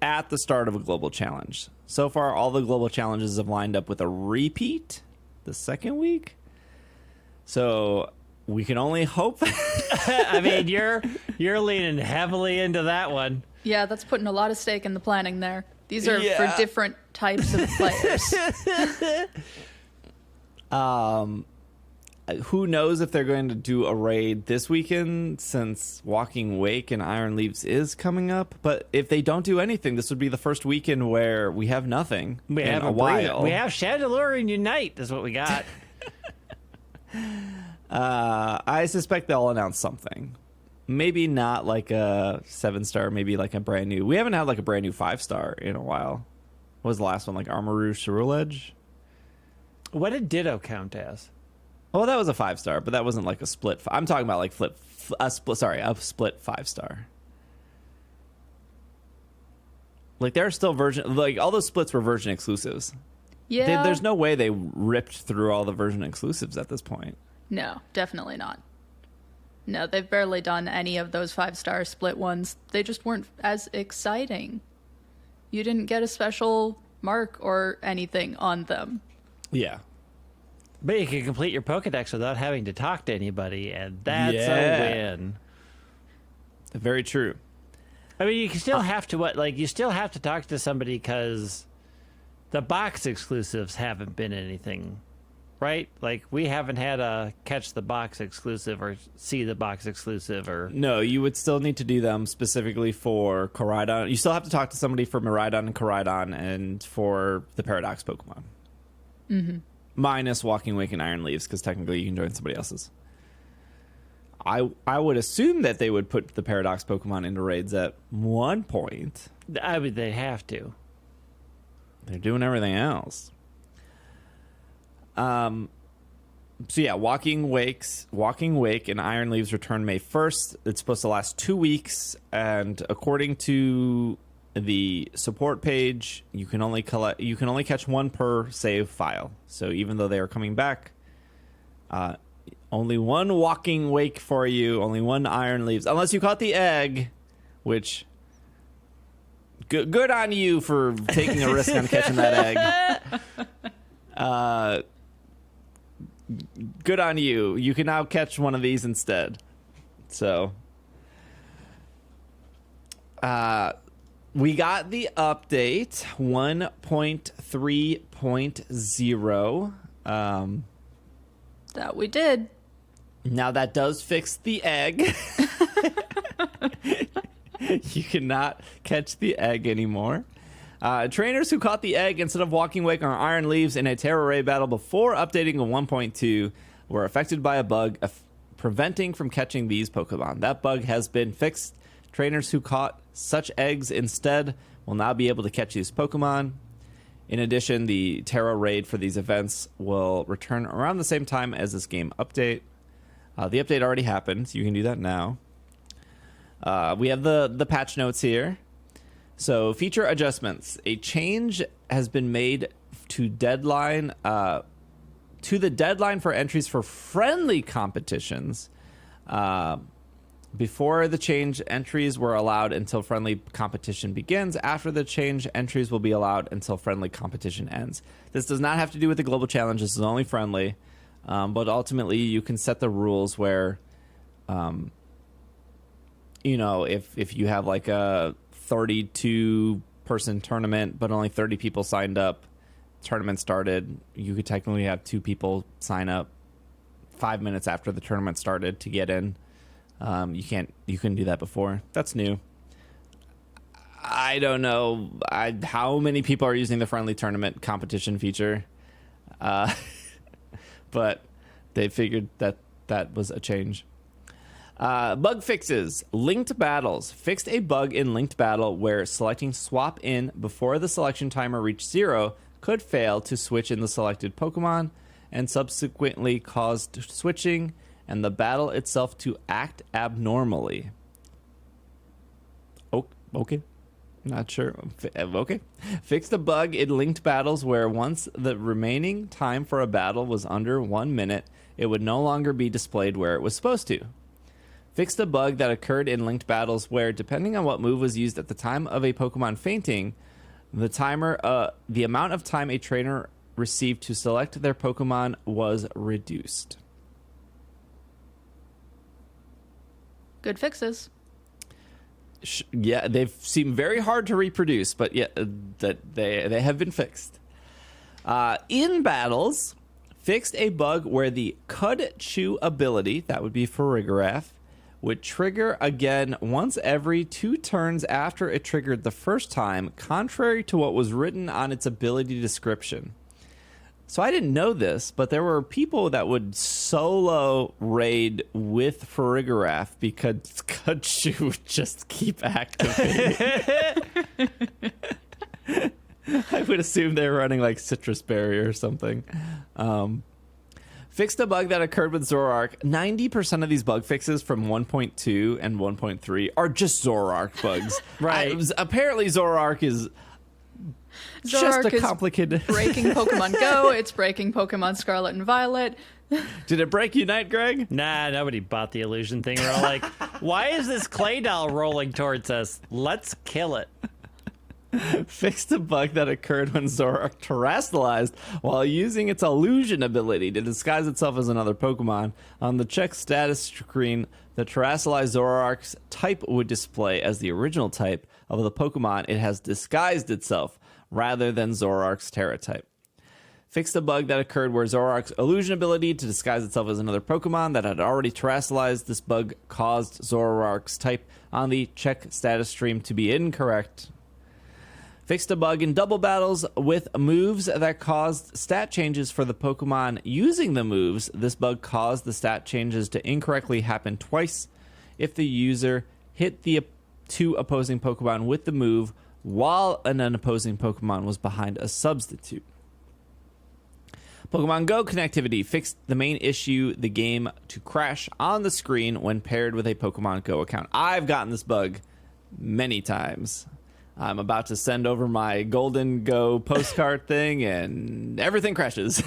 at the start of a Global Challenge. So far, all the Global Challenges have lined up with a repeat the second week. So we can only hope. I mean, you're leaning heavily into that one. Yeah, that's putting a lot of stake in the planning there. These are for different types of players. Who knows if they're going to do a raid this weekend since Walking Wake and Iron Leaves is coming up. But if they don't do anything, this would be the first weekend where we have nothing We in have a while. We have Chandelure and Unite is what we got. I suspect they'll announce something. Maybe not like a 7-star, maybe like a brand new. We haven't had like a brand new 5-star in a while. What was the last one? Like Armarouge Ceruledge? What did Ditto count as? Oh, that was a 5-star, but that wasn't like a split. I'm talking about like a split 5-star. Like there are still like all those splits were version exclusives. Yeah. There's no way they ripped through all the version exclusives at this point. No, definitely not. No, they've barely done any of those 5-star split ones. They just weren't as exciting. You didn't get a special mark or anything on them. Yeah. But you can complete your Pokedex without having to talk to anybody, and that's a win. Very true. I mean, you can still have to you still have to talk to somebody because the box exclusives haven't been anything, right? Like we haven't had a catch the box exclusive or see the box exclusive or. No, you would still need to do them specifically for Koraidon. You still have to talk to somebody for Miraidon and Koraidon and for the Paradox Pokemon. Mm-hmm. Minus Walking Wake and Iron Leaves, because technically you can join somebody else's. I would assume that they would put the Paradox Pokemon into raids at one point. I mean, they have to. They're doing everything else. So yeah, Walking Wake and Iron Leaves return May 1st. It's supposed to last 2 weeks, and according to the support page, you can only catch one per save file. So even though they are coming back, only one Walking Wake for you, only one Iron Leaves, unless you caught the egg, which good on you for taking a risk on catching that egg. Good on you. You can now catch one of these instead. So we got the update 1.3.0. That we did. Now that does fix the egg. You cannot catch the egg anymore. Trainers who caught the egg instead of Walking Wake on Iron Leaves in a Terra Ray battle before updating to 1.2 were affected by a bug preventing from catching these Pokemon. That bug has been fixed. Trainers who caught such eggs instead will now be able to catch these Pokemon. In addition, the Terra Raid for these events will return around the same time as this game update. The update already happened, so you can do that now. We have the patch notes here. So feature adjustments. A change has been made to the deadline for entries for friendly competitions. Before the change, entries were allowed until friendly competition begins. After the change, entries will be allowed until friendly competition ends. This does not have to do with the global challenge. This is only friendly. But ultimately, you can set the rules where, if you have like a 32-person tournament, but only 30 people signed up, tournament started, you could technically have 2 people sign up 5 minutes after the tournament started to get in. You couldn't do that before. That's new. I don't know how many people are using the friendly tournament competition feature, but they figured that was a change. Bug fixes. Linked battles. Fixed a bug in linked battle where selecting swap in before the selection timer reached 0 could fail to switch in the selected Pokemon and subsequently caused switching and the battle itself to act abnormally. Okay. Not sure. Okay. Fixed a bug in linked battles where once the remaining time for a battle was under 1 minute, it would no longer be displayed where it was supposed to. Fixed a bug that occurred in linked battles where, depending on what move was used at the time of a Pokemon fainting, the amount of time a trainer received to select their Pokemon was reduced. Good fixes. Yeah, they've seemed very hard to reproduce, but yeah, that they have been fixed. In battles, fixed a bug where the Cud Chew ability, that would be Farigiraf, would trigger again once every 2 turns after it triggered the first time, contrary to what was written on its ability description. So I didn't know this, but there were people that would solo raid with Farigiraf because Kachu would just keep activating. I would assume they were running like Citrus Berry or something. Fixed a bug that occurred with Zoroark. 90% of these bug fixes from 1.2 and 1.3 are just Zoroark bugs. Right. Apparently Zoroark is... Zoroark just a complicated... is breaking Pokemon Go. It's breaking Pokemon Scarlet and Violet. Did it break Unite, Greg? Nah, nobody bought the illusion thing. We're all like, why is this clay doll rolling towards us? Let's kill it. Fixed a bug that occurred when Zoroark terrestrialized while using its illusion ability to disguise itself as another Pokemon. On the check status screen, the terrestrialized Zoroark's type would display as the original type of the Pokemon it has disguised itself, rather than Zoroark's Terra type. Fixed a bug that occurred where Zoroark's illusion ability to disguise itself as another Pokemon that had already terrestrialized. This bug caused Zoroark's type on the check status stream to be incorrect. Fixed a bug in double battles with moves that caused stat changes for the Pokemon using the moves. This bug caused the stat changes to incorrectly happen twice if the user hit the 2 opposing Pokemon with the move while an opposing Pokemon was behind a substitute. Pokemon Go connectivity fixed the main issue, the game to crash on the screen when paired with a Pokemon Go account. I've gotten this bug many times. I'm about to send over my Golden Go postcard thing, and everything crashes.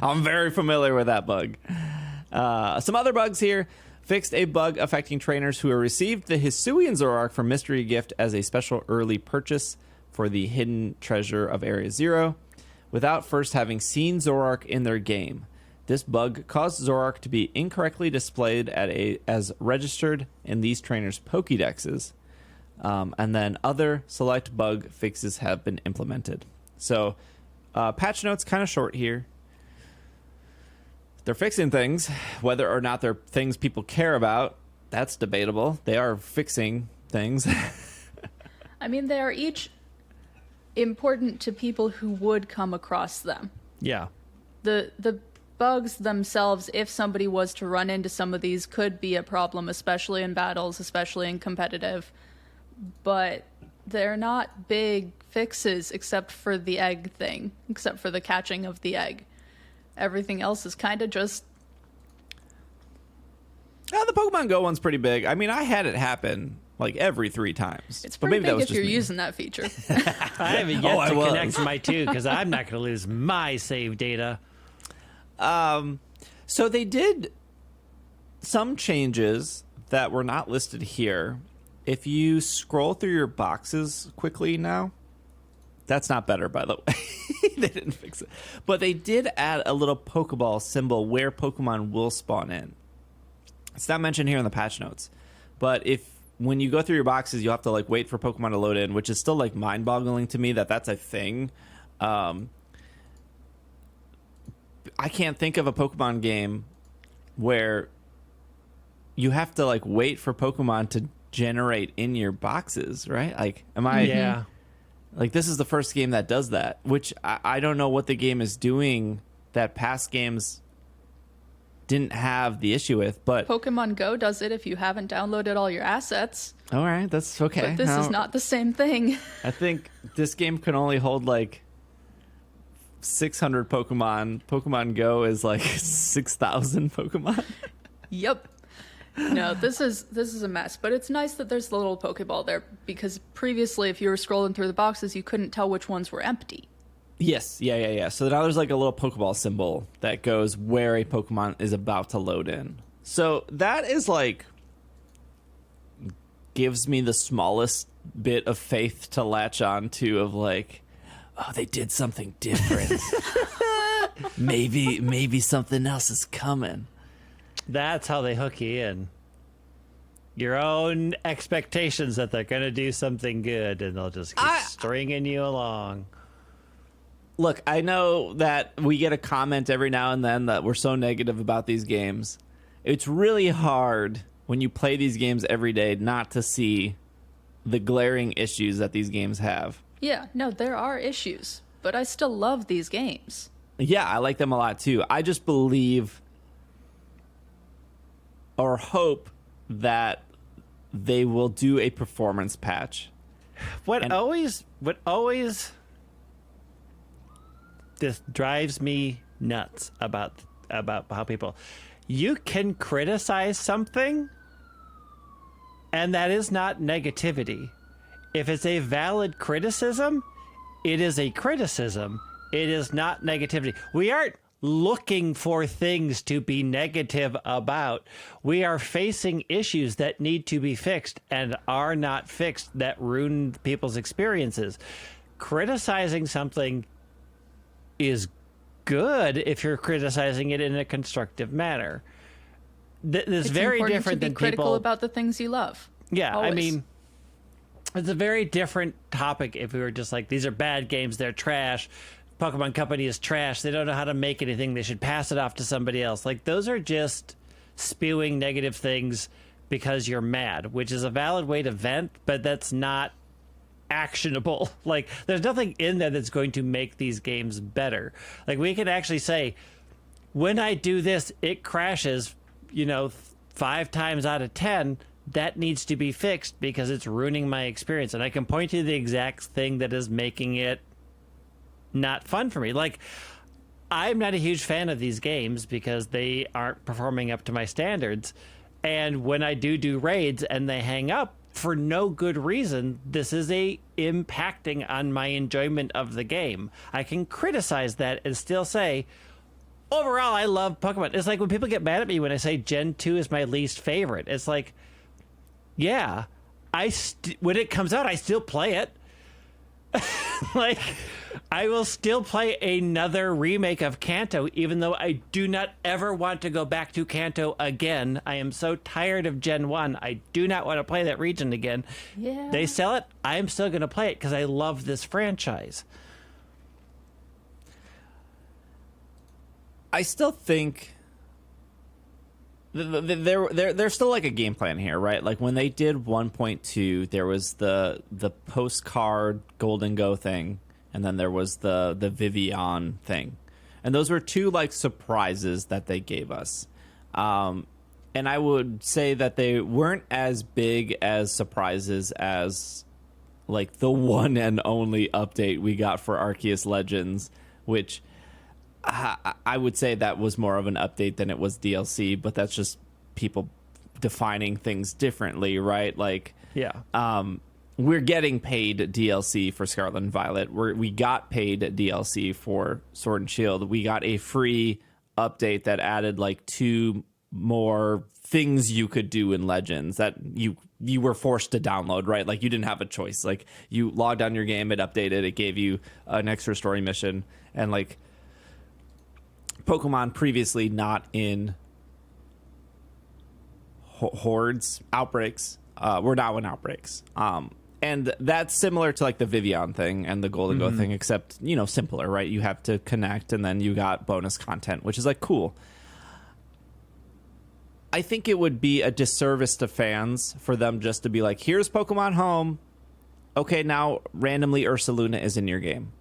I'm very familiar with that bug. Some other bugs here. Fixed a bug affecting trainers who have received the Hisui and Zoroark for Mystery Gift as a special early purchase for the hidden treasure of Area 0, without first having seen Zoroark in their game. This bug caused Zoroark to be incorrectly displayed as registered in these trainers' Pokédexes. And then other select bug fixes have been implemented. So, patch notes kind of short here. They're fixing things. Whether or not they're things people care about, that's debatable. They are fixing things. I mean, they are each important to people who would come across them. Yeah. The bugs themselves, if somebody was to run into some of these, could be a problem, especially in battles, especially in competitive. But they're not big fixes except for the egg thing, except for the catching of the egg. Everything else is kind of just The Pokemon Go one's pretty big. I mean, I had it happen like every 3 times. It's but pretty maybe that big was if just you're me. using that feature. I haven't yet I to was. connect to my 2 because I'm not going to lose my save data. So they did some changes that were not listed here. If you scroll through your boxes quickly now, that's not better, by the way. They didn't fix it. But they did add a little Pokeball symbol where Pokemon will spawn in. It's not mentioned here in the patch notes. But when you go through your boxes, you have to like wait for Pokemon to load in, which is still like mind-boggling to me that that's a thing. I can't think of a Pokemon game where you have to like wait for Pokemon to generate in your boxes, right? Like, Yeah. Like, this is the first game that does that, which I don't know what the game is doing that past games didn't have the issue with, but... Pokemon Go does it if you haven't downloaded all your assets. All right, that's okay. But this is not the same thing. I think this game can only hold, like, 600 Pokemon. Pokemon Go is, like, 6,000 Pokemon. Yep. No, this is a mess, but it's nice that there's the little Pokeball there, because previously if you were scrolling through the boxes, you couldn't tell which ones were empty. Yes, yeah. So now there's like a little Pokeball symbol that goes where a Pokemon is about to load in. So that is like, gives me the smallest bit of faith to latch on to of like, oh, they did something different. maybe something else is coming. That's how they hook you in. Your own expectations that they're going to do something good, and they'll just keep stringing you along. Look, I know that we get a comment every now and then that we're so negative about these games. It's really hard when you play these games every day not to see the glaring issues that these games have. Yeah, no, there are issues, but I still love these games. Yeah, I like them a lot too. I just believe or hope that they will do a performance patch. What always this drives me nuts about how people, you can criticize something and that is not negativity. If it's a valid criticism, it is a criticism. It is not negativity. We aren't looking for things to be negative about. We are facing issues that need to be fixed and are not fixed, that ruin people's experiences. Criticizing something is good if you're criticizing it in a constructive manner. It's very different to be than critical people about the things you love. Yeah, Always. I mean, it's a very different topic if we were just like, these are bad games, they're trash. Pokemon Company is trash. They don't know how to make anything. They should pass it off to somebody else. Like, those are just spewing negative things because you're mad, which is a valid way to vent, but that's not actionable. Like, there's nothing in there that's going to make these games better. Like, we can actually say, when I do this, it crashes, 5 times out of 10. That needs to be fixed because it's ruining my experience. And I can point to the exact thing that is making it not fun for me. Like, I'm not a huge fan of these games because they aren't performing up to my standards. And when I do raids and they hang up for no good reason, this is impacting on my enjoyment of the game. I can criticize that and still say, overall, I love Pokemon. It's like when people get mad at me when I say Gen 2 is my least favorite. It's like, yeah, when it comes out, I still play it. Like, I will still play another remake of Kanto, even though I do not ever want to go back to Kanto again. I am so tired of Gen 1. I do not want to play that region again. Yeah. They sell it. I'm still going to play it because I love this franchise. I still think there's still like a game plan here, right? Like when they did 1.2, there was the postcard Golden Go thing, and then there was the Vivian thing, and those were 2 like surprises that they gave us. And I would say that they weren't as big as surprises as like the one and only update we got for Arceus Legends, which I would say that was more of an update than it was DLC, but that's just people defining things differently, right? Like, Yeah. we're getting paid DLC for Scarlet and Violet. We got paid DLC for Sword and Shield. We got a free update that added like 2 more things you could do in Legends that you were forced to download, right? Like you didn't have a choice. Like you logged on your game, it updated, it gave you an extra story mission, and like Pokemon previously not in hordes, outbreaks, we're now in outbreaks. And that's similar to like the Vivian thing and the Golden Go thing, except, you know, simpler, right? You have to connect and then you got bonus content, which is like cool. I think it would be a disservice to fans for them just to be like, here's Pokemon Home. Okay, now randomly Ursaluna is in your game.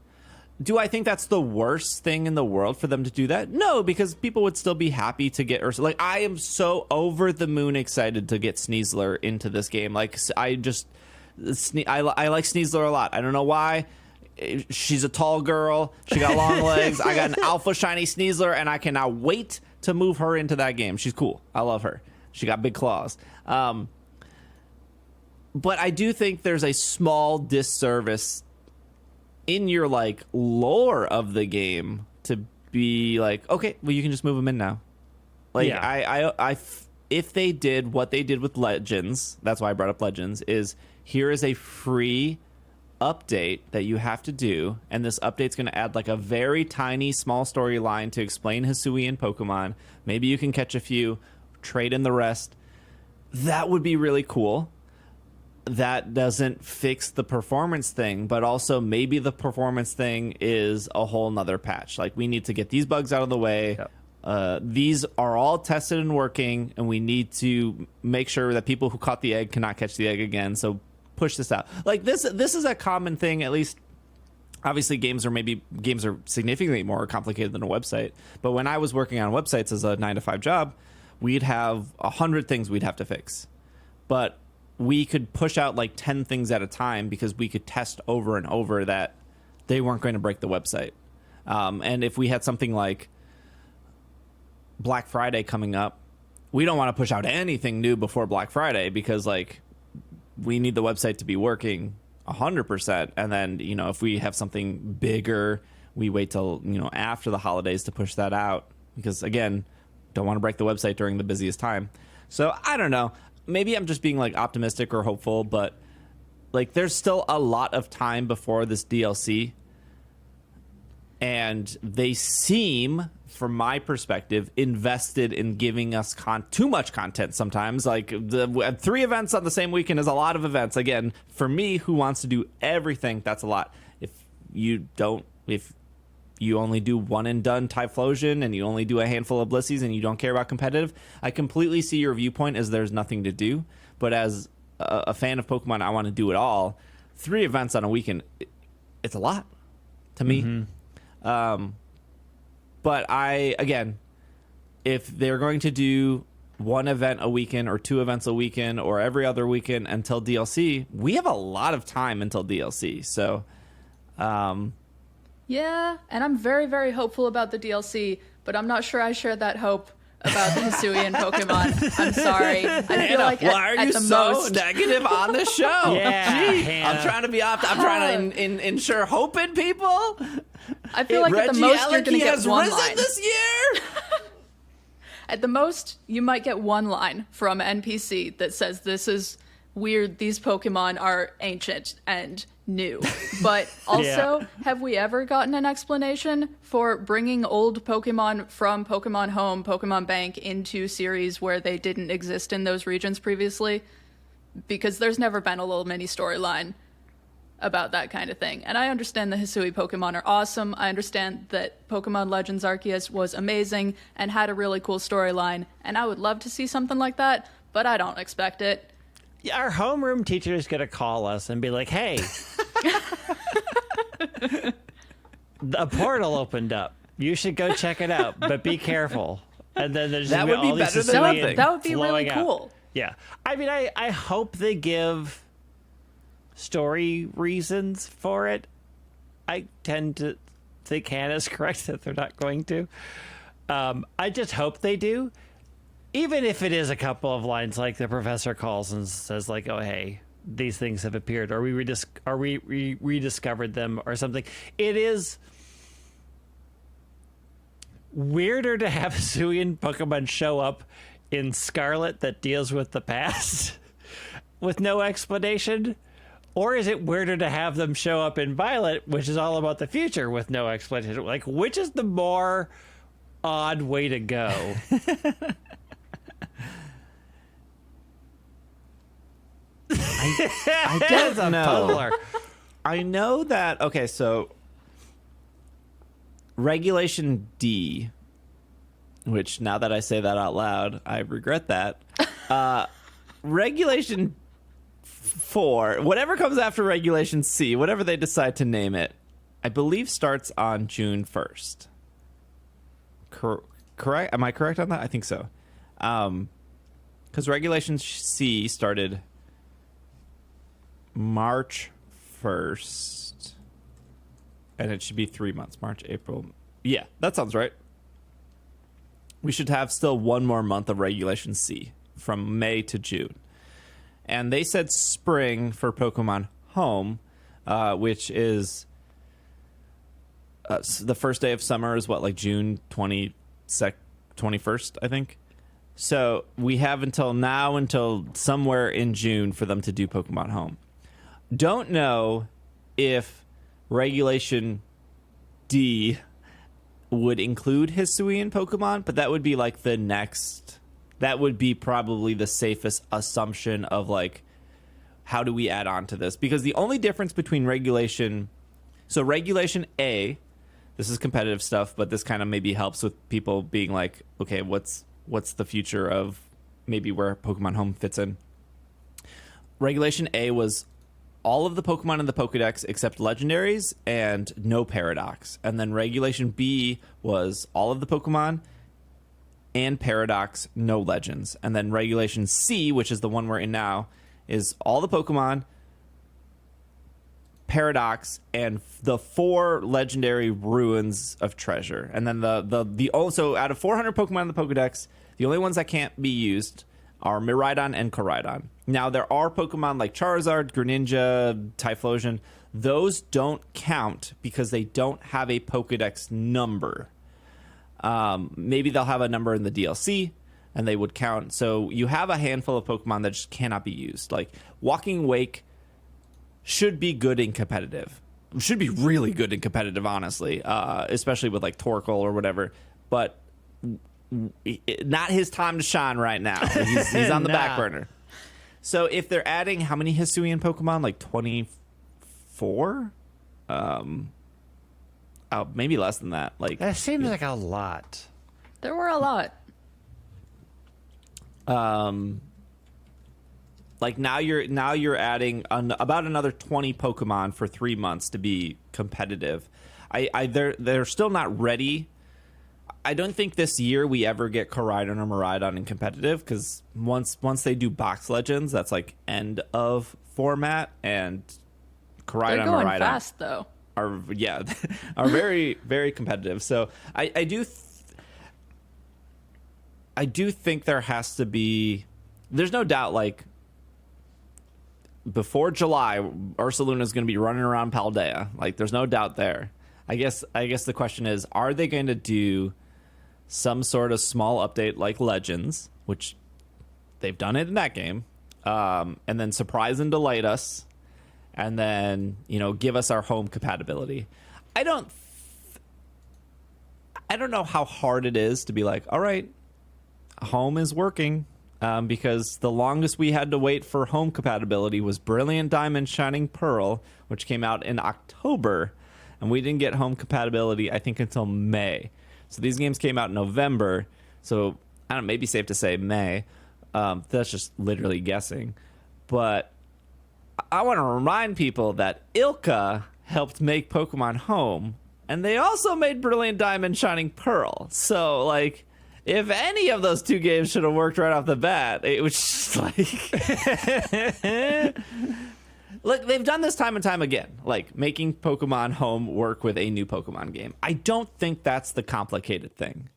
Do I think that's the worst thing in the world for them to do that? No, because people would still be happy to get Ursaluna. Like, I am so over the moon excited to get Sneasler into this game. Like, I like Sneasler a lot. I don't know why. She's a tall girl. She got long legs. I got an alpha shiny Sneasler, and I cannot wait to move her into that game. She's cool. I love her. She got big claws. But I do think there's a small disservice in your like lore of the game to be like, okay, well, you can just move them in now. Like, yeah. If they did what they did with Legends, that's why I brought up Legends, is here is a free update that you have to do, and this update's going to add like a very tiny small storyline to explain Hisui and Pokemon. Maybe you can catch a few, trade in the rest. That would be really cool. That doesn't fix the performance thing, but also maybe the performance thing is a whole nother patch. Like, we need to get these bugs out of the way. Yep. These are all tested and working, and we need to make sure that people who caught the egg cannot catch the egg again. So push this out. Like, this is a common thing. At least, obviously, games are significantly more complicated than a website. But when I was working on websites as a 9-to-5 job, we'd have 100 things we'd have to fix. But we could push out like 10 things at a time because we could test over and over that they weren't going to break the website. And if we had something like Black Friday coming up, we don't want to push out anything new before Black Friday because like we need the website to be working 100%. And then, you know, if we have something bigger, we wait till, you know, after the holidays to push that out because, again, don't want to break the website during the busiest time. So I don't know. Maybe I'm just being like optimistic or hopeful, but like there's still a lot of time before this DLC. And they seem, from my perspective, invested in giving us too much content sometimes. Like, 3 events on the same weekend is a lot of events. Again, for me, who wants to do everything, that's a lot. If you only do one and done Typhlosion and you only do a handful of Blissies and you don't care about competitive, I completely see your viewpoint as there's nothing to do. But as a fan of Pokemon, I want to do it all. 3 events on a weekend, it's a lot to me. Mm-hmm. But again, if they're going to do 1 event a weekend or 2 events a weekend or every other weekend until DLC, we have a lot of time until DLC. So, yeah, and I'm very, very hopeful about the DLC, but I'm not sure I share that hope about the Hisui and Pokemon. I'm sorry. I feel like why are you so negative on the show? Yeah, Gee, I'm trying to be I'm trying to ensure hope in people. I feel like at the most you're going to get one line this year. At the most, you might get one line from NPC that says this is weird. These Pokemon are ancient and new. But also, have we ever gotten an explanation for bringing old Pokemon from Pokemon Home, Pokemon Bank into series where they didn't exist in those regions previously? Because there's never been a little mini storyline about that kind of thing. And I understand the Hisui Pokemon are awesome. I understand that Pokemon Legends Arceus was amazing and had a really cool storyline. And I would love to see something like that, but I don't expect it. Yeah, our homeroom teacher is going to call us and be like, hey, a portal opened up. You should go check it out, but be careful. And then there's that would be better than nothing. That would be really cool. Yeah. I mean, I hope they give story reasons for it. I tend to think Hannah's correct that they're not going to. I just hope they do. even if it is a couple of lines, like the professor calls and says, like, "Oh, hey, these things have appeared," or we rediscovered them, or something. It is weirder to have Hisuian Pokemon show up in Scarlet that deals with the past with no explanation, or is it weirder to have them show up in Violet, which is all about the future, with no explanation? Like, which is the more odd way to go? I don't know. I know that. Okay, so Regulation D, which now that I say that out loud, I regret that. Regulation 4, whatever comes after Regulation C, whatever they decide to name it, I believe starts on June 1st. Correct? Am I correct on that? I think so. Because Regulation C started March 1st, and it should be 3 months. March, April. Yeah, that sounds right. We should have still one more month of Regulation C from May to June. And they said spring for Pokemon Home, which is the first day of summer is what, like June 21st, I think. So we have until somewhere in June for them to do Pokemon Home. Don't know if Regulation D would include Hisuian Pokemon, but that would be like the next. That would be probably the safest assumption of, like, how do we add on to this? Because the only difference between Regulation A, this is competitive stuff, but this kind of maybe helps with people being like, okay, what's the future of maybe where Pokemon Home fits in? Regulation A was all of the Pokemon in the Pokedex except legendaries and no Paradox. And then Regulation B was all of the Pokemon and Paradox, no legends. And then Regulation C, which is the one we're in now, is all the Pokemon, Paradox, and the 4 legendary ruins of treasure. And then so out of 400 Pokemon in the Pokedex, the only ones that can't be used are Miraidon and Koraidon. Now, there are Pokemon like Charizard, Greninja, Typhlosion. Those don't count because they don't have a Pokedex number. Maybe they'll have a number in the DLC, and they would count. So you have a handful of Pokemon that just cannot be used. Like, Walking Wake should be good in competitive. Should be really good in competitive, honestly, especially with, like, Torkoal or whatever. But not his time to shine right now. He's on the back burner. So if they're adding how many Hisuian Pokemon? Like 24? Maybe less than that. Like, that seems like a lot. There were a lot. Like now you're adding about another 20 Pokemon for 3 months to be competitive. They're still not ready. I don't think this year we ever get Koraidon or Miraidon in competitive, because once they do box legends, that's like end of format, and Koraidon They're going Miraidon fast though. Are very, very competitive. So I do think there has to be. There's no doubt, like, before July, Ursaluna is going to be running around Paldea. Like, there's no doubt there. I guess the question is, are they going to do some sort of small update like Legends, which they've done it in that game, and then surprise and delight us, and then, give us our home compatibility? I don't know how hard it is to be like, all right, home is working, because the longest we had to wait for home compatibility was Brilliant Diamond Shining Pearl, which came out in October, and we didn't get home compatibility, I think, until May. So these games came out in November, so I don't know, maybe safe to say May. That's just literally guessing. But I want to remind people that Ilka helped make Pokemon Home, and they also made Brilliant Diamond Shining Pearl. So, like, if any of those two games should have worked right off the bat, it was just like... Look, they've done this time and time again, like making Pokemon Home work with a new Pokemon game. I don't think that's the complicated thing.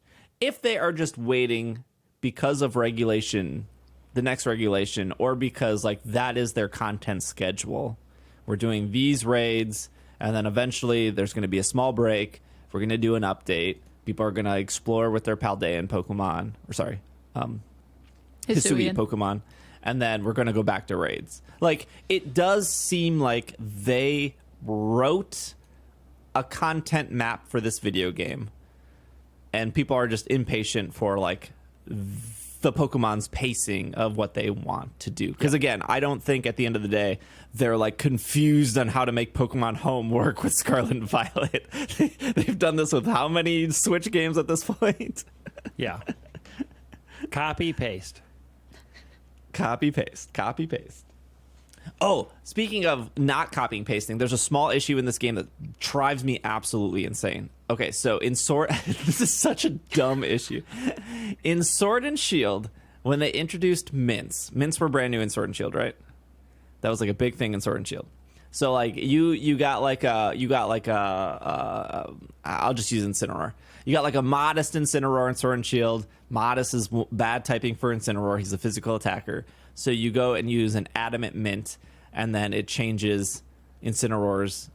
If they are just waiting because of regulation, the next regulation, or because like that is their content schedule. We're doing these raids, and then eventually there's going to be a small break. We're going to do an update. People are going to explore with their Paldean Pokemon, Hisui Pokemon, and then we're going to go back to raids. Like, it does seem like they wrote a content map for this video game, and people are just impatient for like the Pokemon's pacing of what they want to do. Because again, I don't think at the end of the day they're like confused on how to make Pokemon Home work with Scarlet and Violet. They've done this with how many Switch games at this point? Yeah. Copy paste. Copy paste. Copy paste. Oh, speaking of not copying pasting, there's a small issue in this game that drives me absolutely insane. Okay, so in Sword, this is such a dumb issue. In Sword and Shield, when they introduced mints were brand new in Sword and Shield, right? That was like a big thing in Sword and Shield. So like you got like a I'll just use Incineroar. You got like a Modest Incineroar in Sword and Shield. Modest is bad typing for Incineroar. He's a physical attacker. So you go and use an Adamant Mint, and then it changes Incineroar's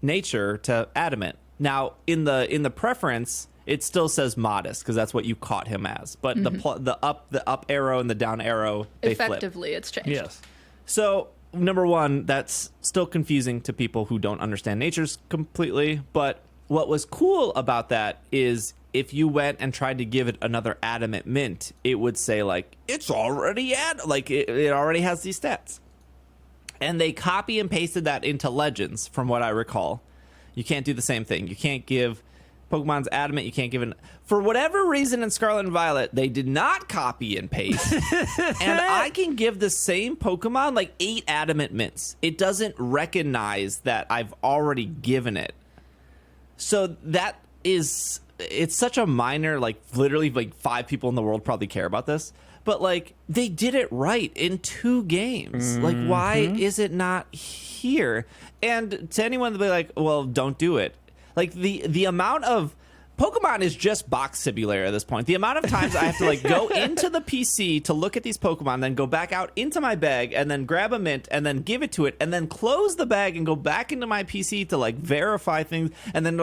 nature to Adamant. Now, in the preference, it still says Modest because that's what you caught him as. But the up arrow and the down arrow, they effectively flip. It's changed. Yes. So number one, that's still confusing to people who don't understand natures completely. But what was cool about that is if you went and tried to give it another Adamant Mint, it would say like it's already it already has these stats. And they copy and pasted that into Legends, from what I recall. You can't do the same thing. You can't give Pokemon's Adamant. You can't give it. For whatever reason in Scarlet and Violet, they did not copy and paste. And I can give the same Pokemon like 8 Adamant Mints. It doesn't recognize that I've already given it. So that is, it's such a minor, like literally like 5 people in the world probably care about this. But like they did it right in 2 games. Like, why is it not here? And to anyone to be like, well, don't do it. Like the amount of Pokemon is just Box Simulator at this point. The amount of times I have to like go into the PC to look at these Pokemon, then go back out into my bag and then grab a mint and then give it to it and then close the bag and go back into my PC to like verify things and then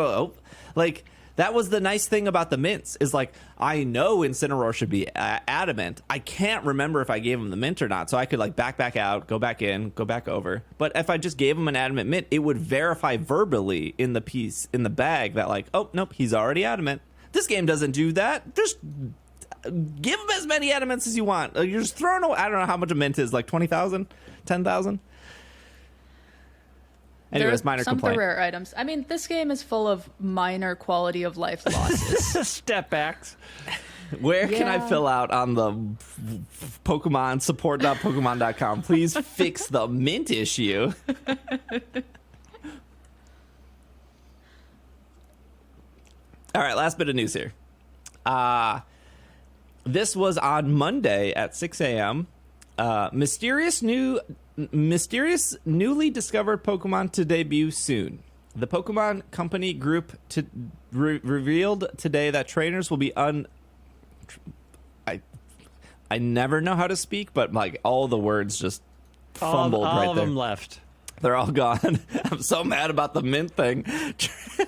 like that was the nice thing about the mints is like I know Incineroar should be Adamant. I can't remember if I gave him the mint or not, so I could like back out, go back in, go back over. But if I just gave him an Adamant mint, it would verify verbally in the piece in the bag that like, oh nope, he's already Adamant. This game doesn't do that. Just give him as many Adamants as you want. Like, you're just throwing away. I don't know how much a mint is, like 20,000, 10,000. Anyways, minor some complaint. Some rare items. I mean, this game is full of minor quality of life losses. Step backs. Where can I fill out on the Pokemon support.pokemon.com? Please fix the mint issue. All right, last bit of news here. This was on Monday at 6 a.m. Mysterious newly discovered Pokemon to debut soon. The Pokemon Company group revealed today that trainers will be I never know how to speak, but like all the words just fumbled all right of there. them left. They're all gone. I'm so mad about the mint thing.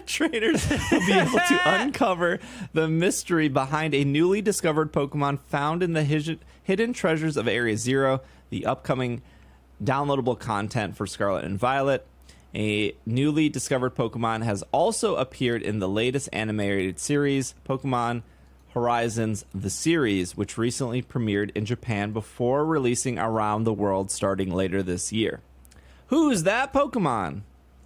Trainers will be able to uncover the mystery behind a newly discovered Pokemon found in the hidden treasures of Area Zero, the upcoming downloadable content for Scarlet and Violet. A newly discovered Pokemon has also appeared in the latest animated series, Pokemon Horizons The Series, which recently premiered in Japan before releasing around the world starting later this year. Who's that Pokemon?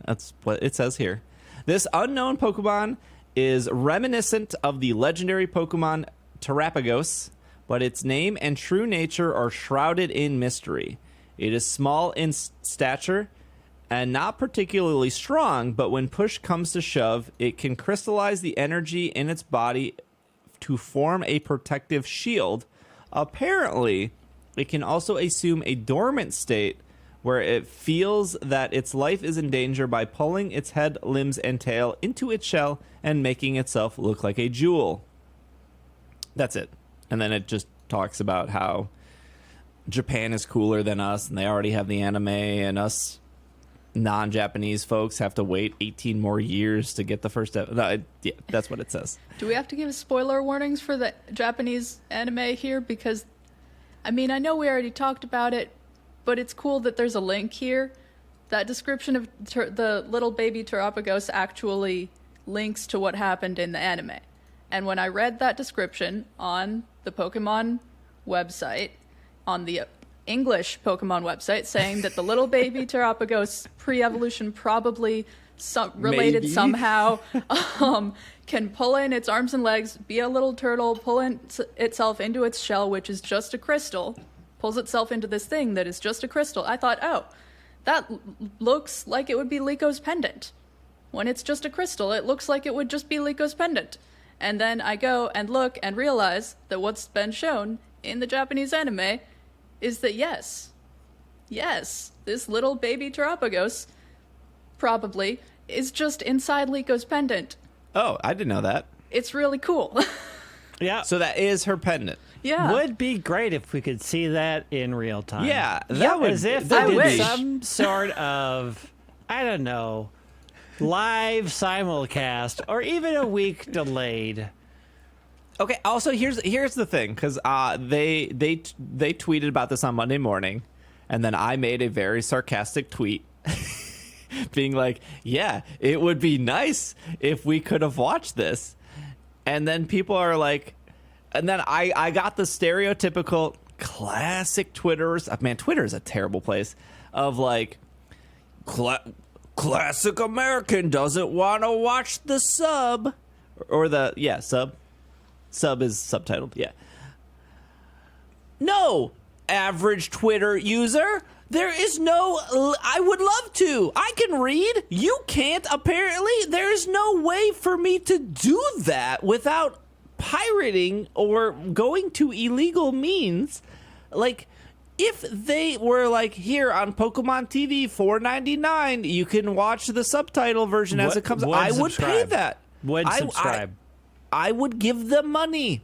That's what it says here. This unknown Pokemon is reminiscent of the legendary Pokemon Terapagos, but its name and true nature are shrouded in mystery. It is small in stature and not particularly strong, but when push comes to shove, it can crystallize the energy in its body to form a protective shield. Apparently, it can also assume a dormant state where it feels that its life is in danger by pulling its head, limbs, and tail into its shell and making itself look like a jewel. That's it. And then it just talks about how Japan is cooler than us, and they already have the anime, and us non-Japanese folks have to wait 18 more years to get the first yeah, that's what it says. Do we have to give spoiler warnings for the Japanese anime here? Because, I mean, I know we already talked about it, but it's cool that there's a link here. That description of the little baby Terapagos actually links to what happened in the anime. And when I read that description on the Pokemon website, on the English Pokemon website, saying that the little baby Terapagos pre-evolution probably related Maybe. somehow, can pull in its arms and legs, be a little turtle, pull itself into its shell, which is just a crystal, pulls itself into this thing that is just a crystal. I thought, oh, that looks like it would be Lico's pendant. When it's just a crystal, it looks like it would just be Lico's pendant. And then I go and look and realize that what's been shown in the Japanese anime is that yes, this little baby Terapagos probably is just inside Lico's pendant. Oh, I didn't know that. It's really cool. Yeah. So that is her pendant. Yeah. Would be great if we could see that in real time. Yeah, that would. As if that they would did be- some sort of, I don't know, live simulcast or even a week delayed. Okay. Also, here's the thing, because they tweeted about this on Monday morning, and then I made a very sarcastic tweet, being like, "Yeah, it would be nice if we could have watched this," and then people are like, and then I got the stereotypical classic Twitters. Man, Twitter is a terrible place. Of like, classic American doesn't want to watch the sub, or the sub. Sub is subtitled, yeah. No, average Twitter user, there is no, I would love to. I can read. You can't, apparently. There's no way for me to do that without pirating or going to illegal means. Like, if they were like, here on Pokemon TV, $4.99, you can watch the subtitle version as it comes. I would pay that. Would subscribe. I would give them money.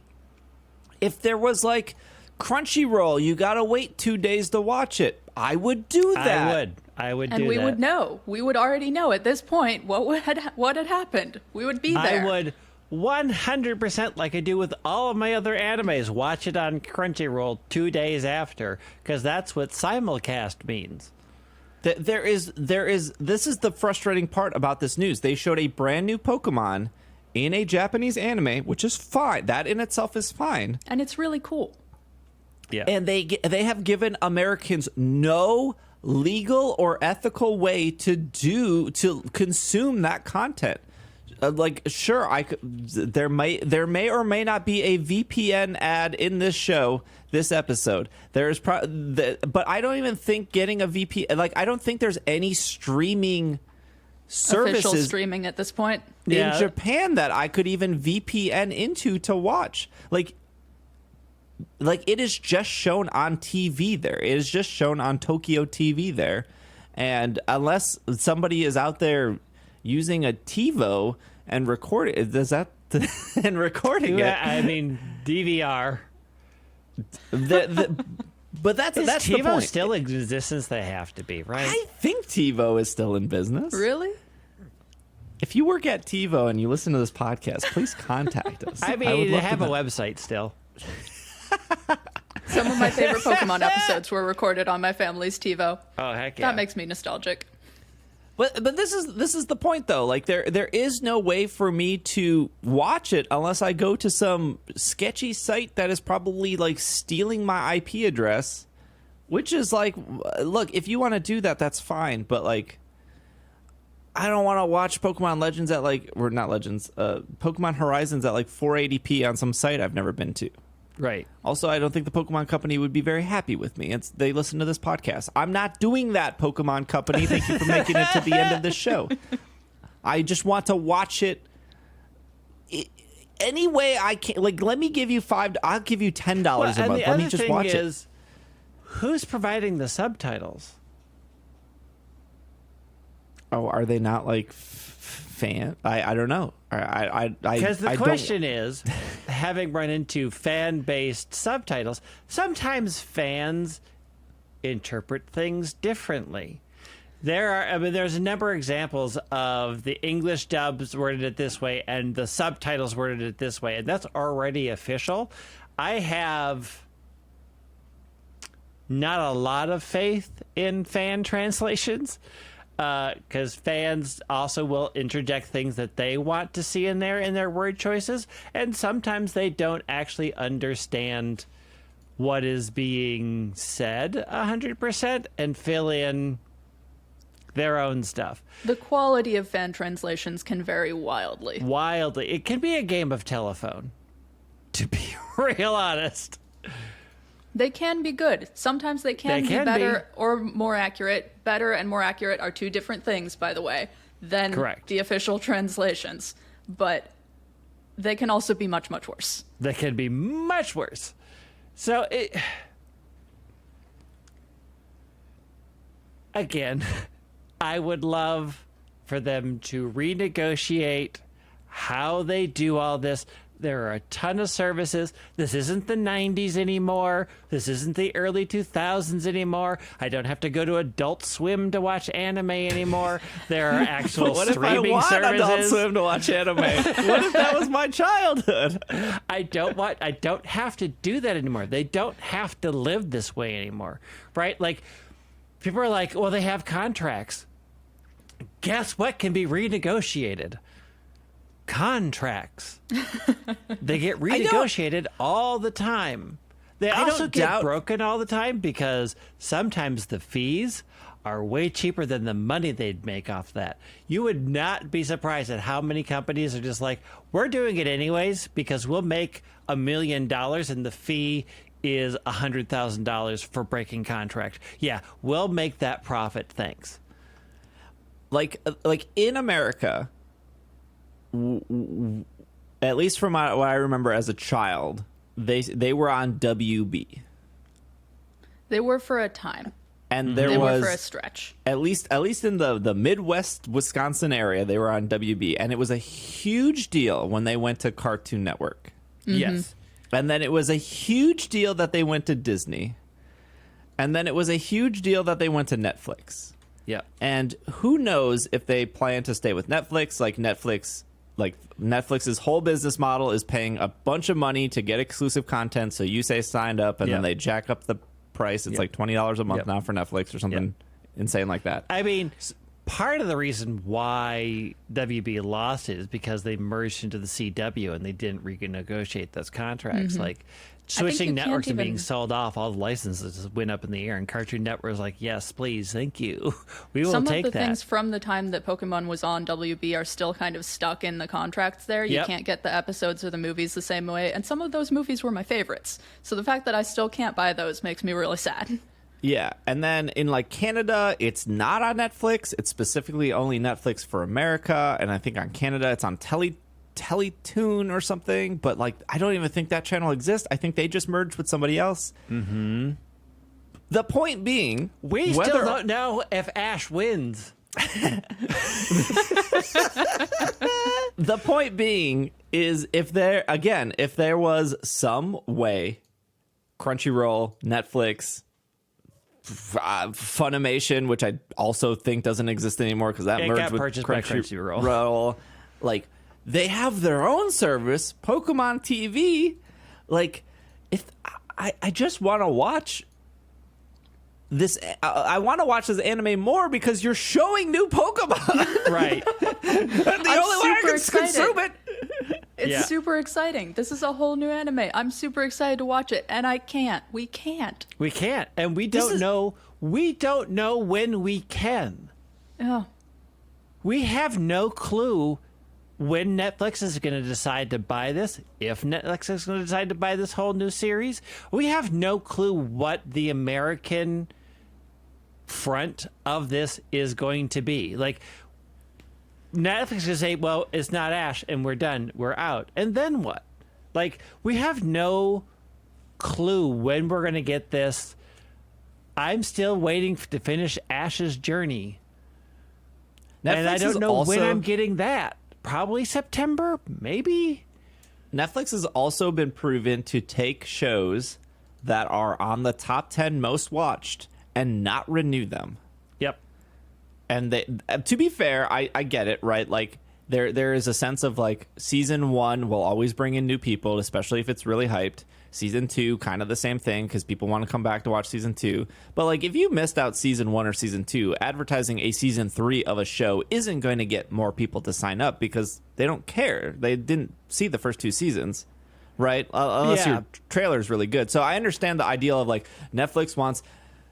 If there was like Crunchyroll, you gotta wait 2 days to watch it, I would do that. I would do that. And we would know. We would already know at this point what had happened. We would be there. I would 100%, like I do with all of my other animes, watch it on Crunchyroll 2 days after, because that's what simulcast means. This is the frustrating part about this news. They showed a brand new Pokemon in a Japanese anime, which is fine. That in itself is fine. And it's really cool. Yeah. And they have given Americans no legal or ethical way to consume that content. Like, sure, there may or may not be a VPN ad in this episode. There's but I don't even think getting a VPN, like, I don't think there's any streaming services Official streaming at this point. in Japan that I could even VPN into to watch. Like it is just shown on TV there. It is just shown on Tokyo TV there. And unless somebody is out there using a TiVo and recording it, I mean, DVR. But that's Is the TiVo point. still in existence? They have to be, right? I think TiVo is still in business. Really? If you work at TiVo and you listen to this podcast, please contact us. I would mean, they love have to a know. website still. Some of my favorite Pokemon episodes were recorded on my family's TiVo. Oh, heck yeah. That makes me nostalgic. But this is the point though. Like there is no way for me to watch it unless I go to some sketchy site that is probably like stealing my IP address, which is like, look, if you want to do that, that's fine. But like, I don't want to watch Pokemon Legends at like, or not Legends, Pokemon Horizons at like 480p on some site I've never been to. Right. Also, I don't think the Pokemon Company would be very happy with me. They listen to this podcast. I'm not doing that, Pokemon Company. Thank you for making it to the end of this show. I just want to watch it any way I can. Like, let me give you I'll give you $10 a month. Let me just watch it. Who's providing the subtitles? Oh, are they not like fan? I don't know. Because the question is, having run into fan-based subtitles, sometimes fans interpret things differently. There's a number of examples of the English dubs worded it this way and the subtitles worded it this way, and that's already official. I have not a lot of faith in fan translations, because fans also will interject things that they want to see in their word choices, and sometimes they don't actually understand what is being said 100% and fill in their own stuff. The quality of fan translations can vary wildly. Wildly. It can be a game of telephone, to be real honest. They can be good. Sometimes they can be better or more accurate. Better and more accurate are two different things, by the way, than the official translations. But they can also be much, much worse. They can be much worse. So, again, I would love for them to renegotiate how they do all this. There are a ton of services. This isn't the 90s anymore. This isn't the early 2000s anymore. I don't have to go to Adult Swim to watch anime anymore. There are actual streaming services. What if I want Adult Swim to watch anime? What if that was my childhood? I don't have to do that anymore. They don't have to live this way anymore, right? Like, people are like, well, they have contracts. Guess what can be renegotiated? Contracts. They get renegotiated all the time. They also get broken all the time because sometimes the fees are way cheaper than the money they'd make off that. You would not be surprised at how many companies are just like, we're doing it anyways because we'll make $1 million and the fee is $100,000 for breaking contract. Yeah, we'll make that profit. Thanks. Like in America, at least from what I remember as a child, they were on WB. They were for a time, and they were for a stretch. At least in the Midwest Wisconsin area, they were on WB, and it was a huge deal when they went to Cartoon Network. Mm-hmm. Yes, and then it was a huge deal that they went to Disney, and then it was a huge deal that they went to Netflix. Yeah, and who knows if they plan to stay with Netflix? Netflix's whole business model is paying a bunch of money to get exclusive content. So you say signed up, and then they jack up the price. It's like $20 a month now for Netflix or something insane like that. I mean, part of the reason why WB lost it is because they merged into the CW and they didn't renegotiate those contracts. Mm-hmm. Like, switching networks and being sold off, all the licenses just went up in the air, and Cartoon Network was like, yes, please, thank you. We will take that. Some of the things from the time that Pokemon was on WB are still kind of stuck in the contracts there. You can't get the episodes or the movies the same way, and some of those movies were my favorites. So the fact that I still can't buy those makes me really sad. Yeah, and then in Canada, it's not on Netflix. It's specifically only Netflix for America, and I think on Canada it's on Teletoon or something, but I don't even think that channel exists. I think they just merged with somebody else. Mm-hmm. The point being, we still don't know if Ash wins. The point being is if there was some way, Crunchyroll, Netflix, Funimation, which I also think doesn't exist anymore because that merged with Crunchyroll. They have their own service, Pokemon TV. If I just want to watch this, I want to watch this anime more because you're showing new Pokemon. Right. The only way I can consume it. It's super exciting. This is a whole new anime. I'm super excited to watch it, and I can't. We can't. We can't, and we don't know. We don't know when we can. Yeah. We have no clue when Netflix is going to decide to buy this, if Netflix is going to decide to buy this whole new series. We have no clue what the American front of this is going to be. Netflix is going to say, well, it's not Ash, and we're done. We're out. And then what? We have no clue when we're going to get this. I'm still waiting to finish Ash's journey. Netflix and I don't know when I'm getting that. Probably September, maybe. Netflix has also been proven to take shows that are on the top 10 most watched and not renew them. Yep. And they, to be fair, I get it, right? Like there is a sense of like season 1 will always bring in new people, especially if it's really hyped. Season 2, kind of the same thing because people want to come back to watch season 2. But like if you missed out season 1 or season 2, advertising a season 3 of a show isn't going to get more people to sign up because they don't care. They didn't see the first 2 seasons, right? Unless your trailer is really good. So I understand the ideal of like Netflix wants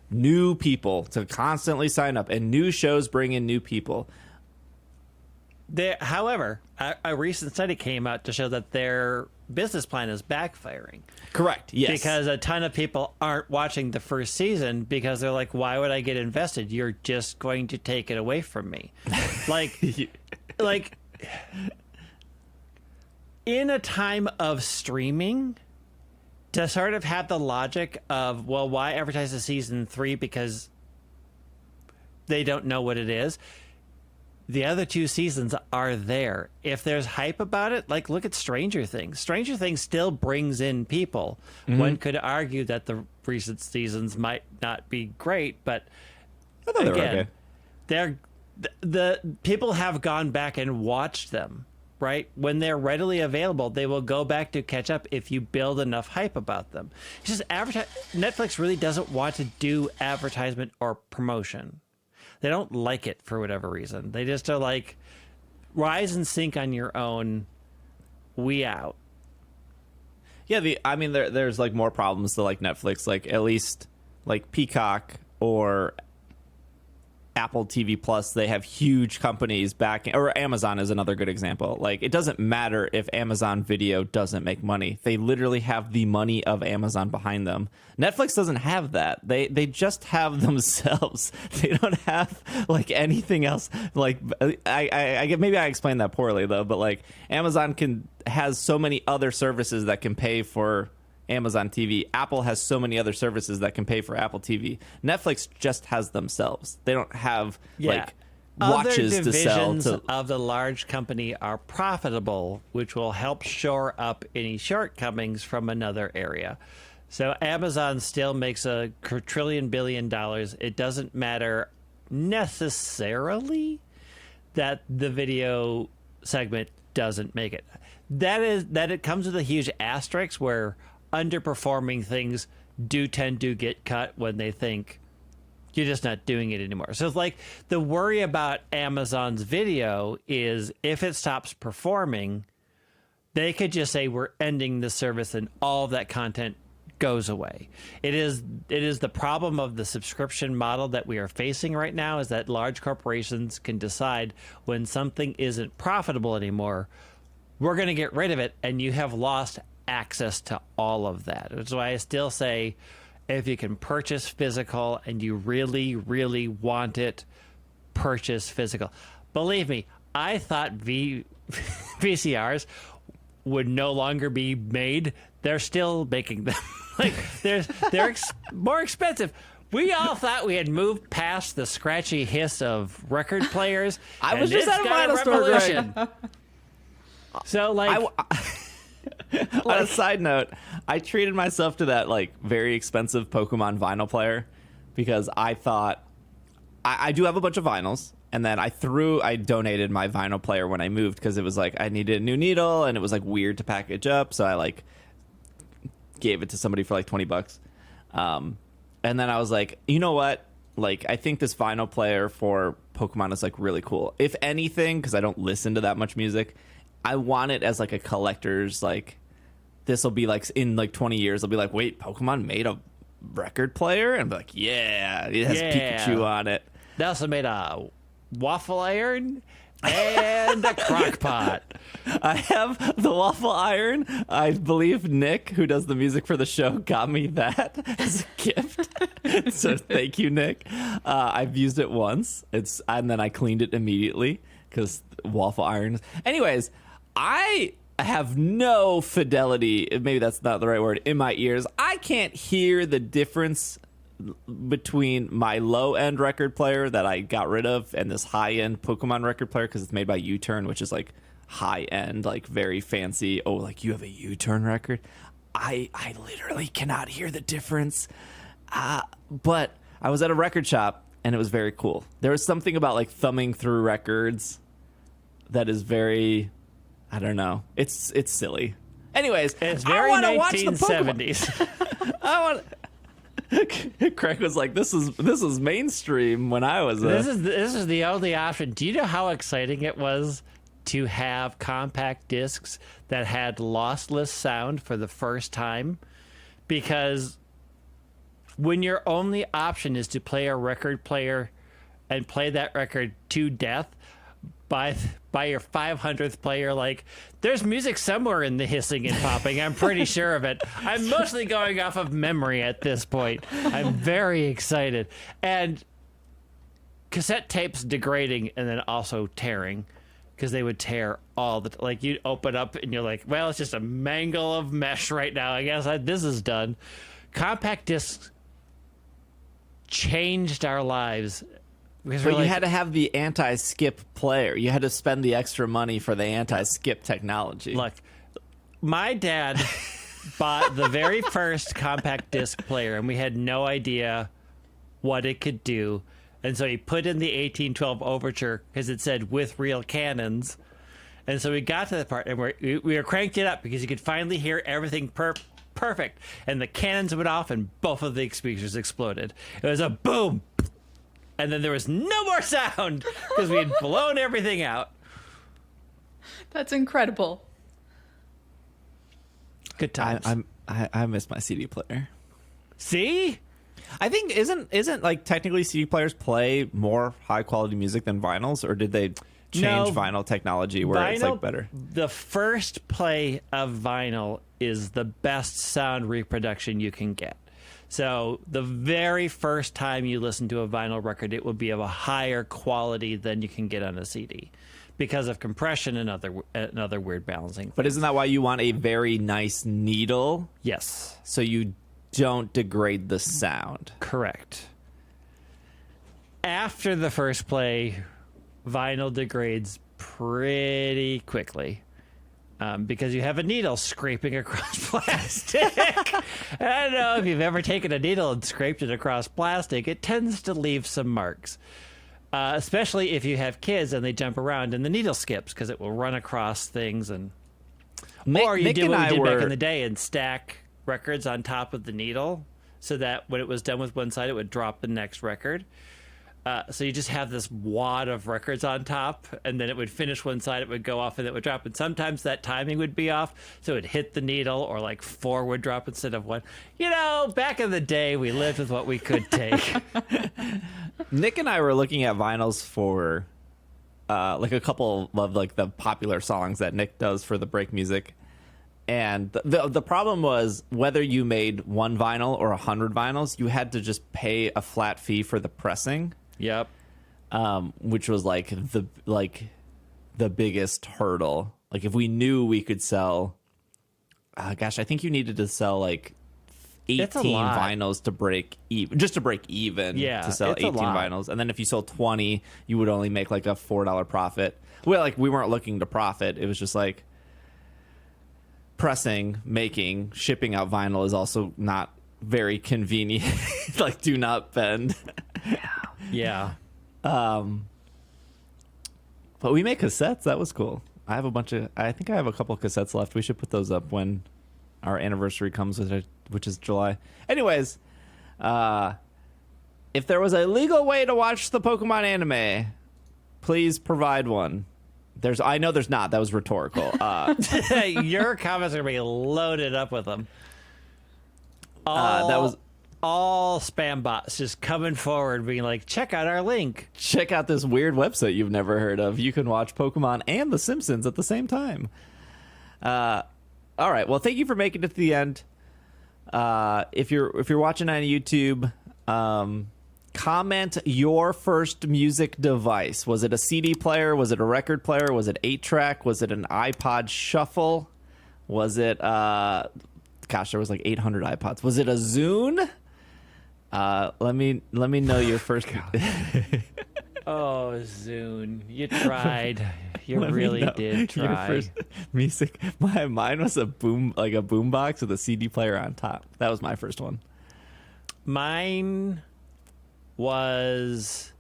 new people to constantly sign up and new shows bring in new people. However, a recent study came out to show that their business plan is backfiring. Correct. Yes. Because a ton of people aren't watching the first season because they're like, why would I get invested? You're just going to take it away from me. like in a time of streaming, to sort of have the logic of, well, why advertise the season 3 because they don't know what it is. The other 2 seasons are there. If there's hype about it, like look at Stranger Things. Stranger Things still brings in people. Mm-hmm. One could argue that the recent seasons might not be great, but again, the people have gone back and watched them, right? When they're readily available, they will go back to catch up if you build enough hype about them. It's just Netflix really doesn't want to do advertisement or promotion. They don't like it for whatever reason. They just are like, rise and sink on your own. We out. Yeah, there's like more problems to like Netflix. Like at least like Peacock or Apple TV Plus, they have huge companies backing, or Amazon is another good example. Like it doesn't matter if Amazon Video doesn't make money. They literally have the money of Amazon behind them. Netflix doesn't have that. They just have themselves. They don't have like anything else. Like I get, maybe I explained that poorly though, but like Amazon has so many other services that can pay for Amazon TV. Apple has so many other services that can pay for Apple TV. Netflix just has themselves. They don't have like watches to sell. Other divisions of the large company are profitable, which will help shore up any shortcomings from another area. So Amazon still makes $1 trillion billion. It doesn't matter necessarily that the video segment doesn't make it. That it comes with a huge asterisk where underperforming things do tend to get cut when they think you're just not doing it anymore. So it's like the worry about Amazon's video is if it stops performing, they could just say we're ending the service and all of that content goes away. It is the problem of the subscription model that we are facing right now, is that large corporations can decide when something isn't profitable anymore, we're going to get rid of it, and you have lost access to all of that. That's why I still say if you can purchase physical and you really, really want it, purchase physical. Believe me, I thought VCRs would no longer be made. They're still making them. Like they're more expensive. We all thought we had moved past the scratchy hiss of record players. I was just at a vinyl store, Greg. So like, on a side note, I treated myself to that like very expensive Pokemon vinyl player because I thought I do have a bunch of vinyls, and then I donated my vinyl player when I moved because it was like I needed a new needle and it was like weird to package up, so I like gave it to somebody for like $20. And then I was like, you know what? Like, I think this vinyl player for Pokemon is like really cool. If anything, because I don't listen to that much music, I want it as like a collector's, like, this will be like in like 20 years, I'll be like, wait, Pokemon made a record player? And I'll be like, yeah, it has Pikachu on it. They also made a waffle iron and a crock pot. I have the waffle iron. I believe Nick, who does the music for the show, got me that as a gift. So thank you, Nick. I've used it once. And then I cleaned it immediately because waffle irons. Anyways, I have no fidelity, maybe that's not the right word, in my ears. I can't hear the difference between my low-end record player that I got rid of and this high-end Pokemon record player because it's made by U-Turn, which is like high end, like very fancy. Oh, like you have a U-turn record. I literally cannot hear the difference. But I was at a record shop and it was very cool. There was something about like thumbing through records that is very, I don't know. It's silly. Anyways, it's very 1970s. I want. Craig was like, "This is mainstream." When I was, this is the only option. Do you know how exciting it was to have compact discs that had lossless sound for the first time? Because when your only option is to play a record player and play that record to death, by your 500th player, like, there's music somewhere in the hissing and popping. I'm pretty sure of it. I'm mostly going off of memory at this point. I'm very excited. And cassette tapes degrading and then also tearing, because they would tear all the like, you'd open up and you're like, well, it's just a mangle of mesh right now. I guess this is done. Compact discs changed our lives. But you had to have the anti-skip player. You had to spend the extra money for the anti-skip technology. Look, my dad bought the very first compact disc player, and we had no idea what it could do. And so he put in the 1812 Overture because it said with real cannons. And so we got to the part, and we were cranked it up because you could finally hear everything perfect. And the cannons went off, and both of the speakers exploded. It was a boom. And then there was no more sound because we had blown everything out. That's incredible. Good times. I miss my CD player. See? I think isn't like technically CD players play more high quality music than vinyls, or did they change vinyl technology where it's like better? The first play of vinyl is the best sound reproduction you can get. So the very first time you listen to a vinyl record, it will be of a higher quality than you can get on a CD because of compression and other weird balancing. But isn't that why you want a very nice needle? Yes. So you don't degrade the sound. Correct. After the first play, vinyl degrades pretty quickly. Because you have a needle scraping across plastic. I don't know if you've ever taken a needle and scraped it across plastic. It tends to leave some marks, especially if you have kids and they jump around and the needle skips because it will run across things. Or you do what we did back in the day and stack records on top of the needle so that when it was done with one side, it would drop the next record. So you just have this wad of records on top, and then it would finish one side, it would go off, and it would drop. And sometimes that timing would be off, so it would hit the needle, or like 4 would drop instead of 1. You know, back in the day, we lived with what we could take. Nick and I were looking at vinyls for like a couple of like the popular songs that Nick does for the break music. And the problem was whether you made 1 vinyl or 100 vinyls, you had to just pay a flat fee for the pressing. Yep. Which was like the biggest hurdle. Like if we knew we could sell, I think you needed to sell like 18 vinyls to break even, just to break even. Yeah, to sell 18 vinyls, and then if you sold 20, you would only make like a $4 profit. Well, like we weren't looking to profit. It was just like pressing, making, shipping out vinyl is also not very convenient. Like do not bend. Yeah. But we make cassettes. That was cool. I think I have a couple of cassettes left. We should put those up when our anniversary comes, which is July. Anyways, if there was a legal way to watch the Pokemon anime, please provide one. I know there's not. That was rhetorical. Your comments are going to be loaded up with them. That was all spam bots just coming forward being like, check out our link. Check out this weird website you've never heard of. You can watch Pokemon and The Simpsons at the same time. All right. Well, thank you for making it to the end. If you're watching on YouTube, comment your first music device. Was it a CD player? Was it a record player? Was it 8-track? Was it an iPod Shuffle? Was it gosh, there was like 800 iPods. Was it a Zune? Let me know your first. Oh, Zune, you tried. You really did try. Music. Mine was a boom box with a CD player on top. That was my first one. Mine was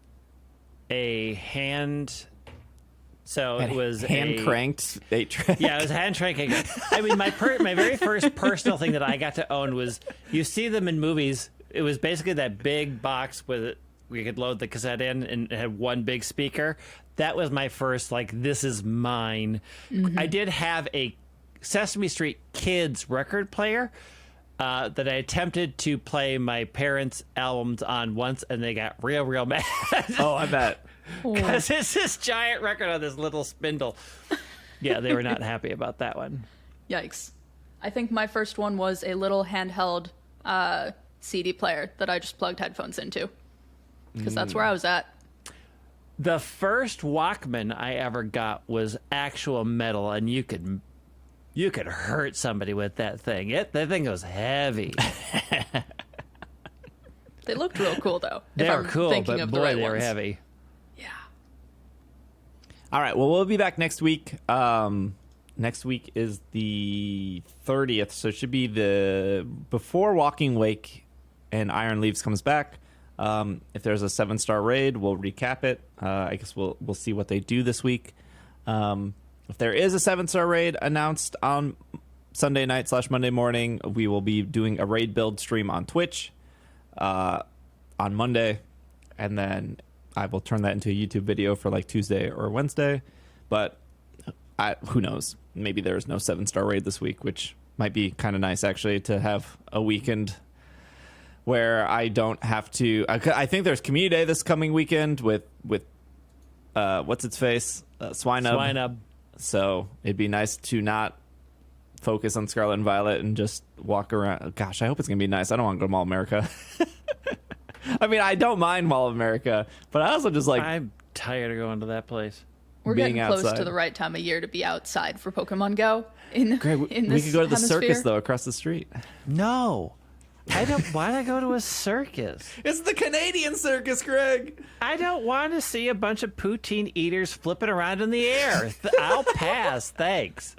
a hand. So it was hand cranked 8-track. Yeah, it was hand cranking. I mean, my very first personal thing that I got to own was, you see them in movies. It was basically that big box with we could load the cassette in, and it had one big speaker. That was my first, like, this is mine. Mm-hmm. I did have a Sesame Street Kids record player that I attempted to play my parents' albums on once, and they got real mad. Oh, I bet. Because it's this giant record on this little spindle. Yeah, they were not happy about that one. Yikes. I think my first one was a little handheld CD player that I just plugged headphones into. Because that's where I was at. The first Walkman I ever got was actual metal, and you could hurt somebody with that thing. That thing was heavy. They looked real cool, though. They were cool, but boy, they were heavy. Yeah. All right, well, we'll be back next week. Next week is the 30th, so it should be before Walking Wake and Iron Leaves comes back. If there's a 7-star raid, we'll recap it. I guess we'll see what they do this week. If there is a 7-star raid announced on Sunday night / Monday morning, we will be doing a raid build stream on Twitch on Monday, and then I will turn that into a YouTube video for like Tuesday or Wednesday. But who knows? Maybe there's no 7-star raid this week, which might be kind of nice actually to have a weekend where I don't have to. I think there's Community Day this coming weekend with what's its face, Swinub. So it'd be nice to not focus on Scarlet and Violet and just walk around. Gosh, I hope it's gonna be nice. I don't want to go to Mall of America. I mean, I don't mind Mall of America, but I also just like. I'm tired of going to that place. We're getting close to the right time of year to be outside for Pokemon Go. Greg, we could go to the circus though across the street. No. I don't want to go to a circus. It's the Canadian circus, Greg. I don't want to see a bunch of poutine eaters flipping around in the air. I'll pass. Thanks.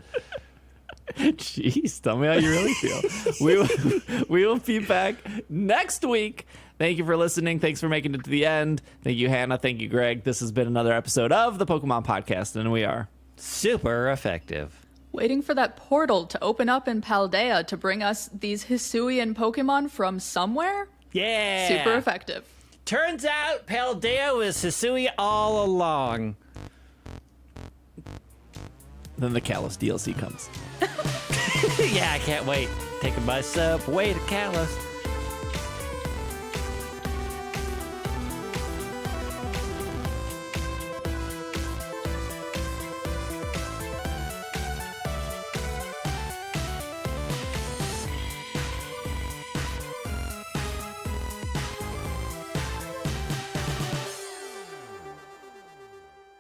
Jeez, tell me how you really feel. We will be back next week. Thank you for listening. Thanks for making it to the end. Thank you, Hannah. Thank you, Greg. This has been another episode of the Pokemon Podcast, and we are super effective. Waiting for that portal to open up in Paldea to bring us these Hisuian Pokemon from somewhere? Yeah! Super effective. Turns out Paldea was Hisui all along. Then the Kalos DLC comes. Yeah, I can't wait. Taking my subway to Kalos.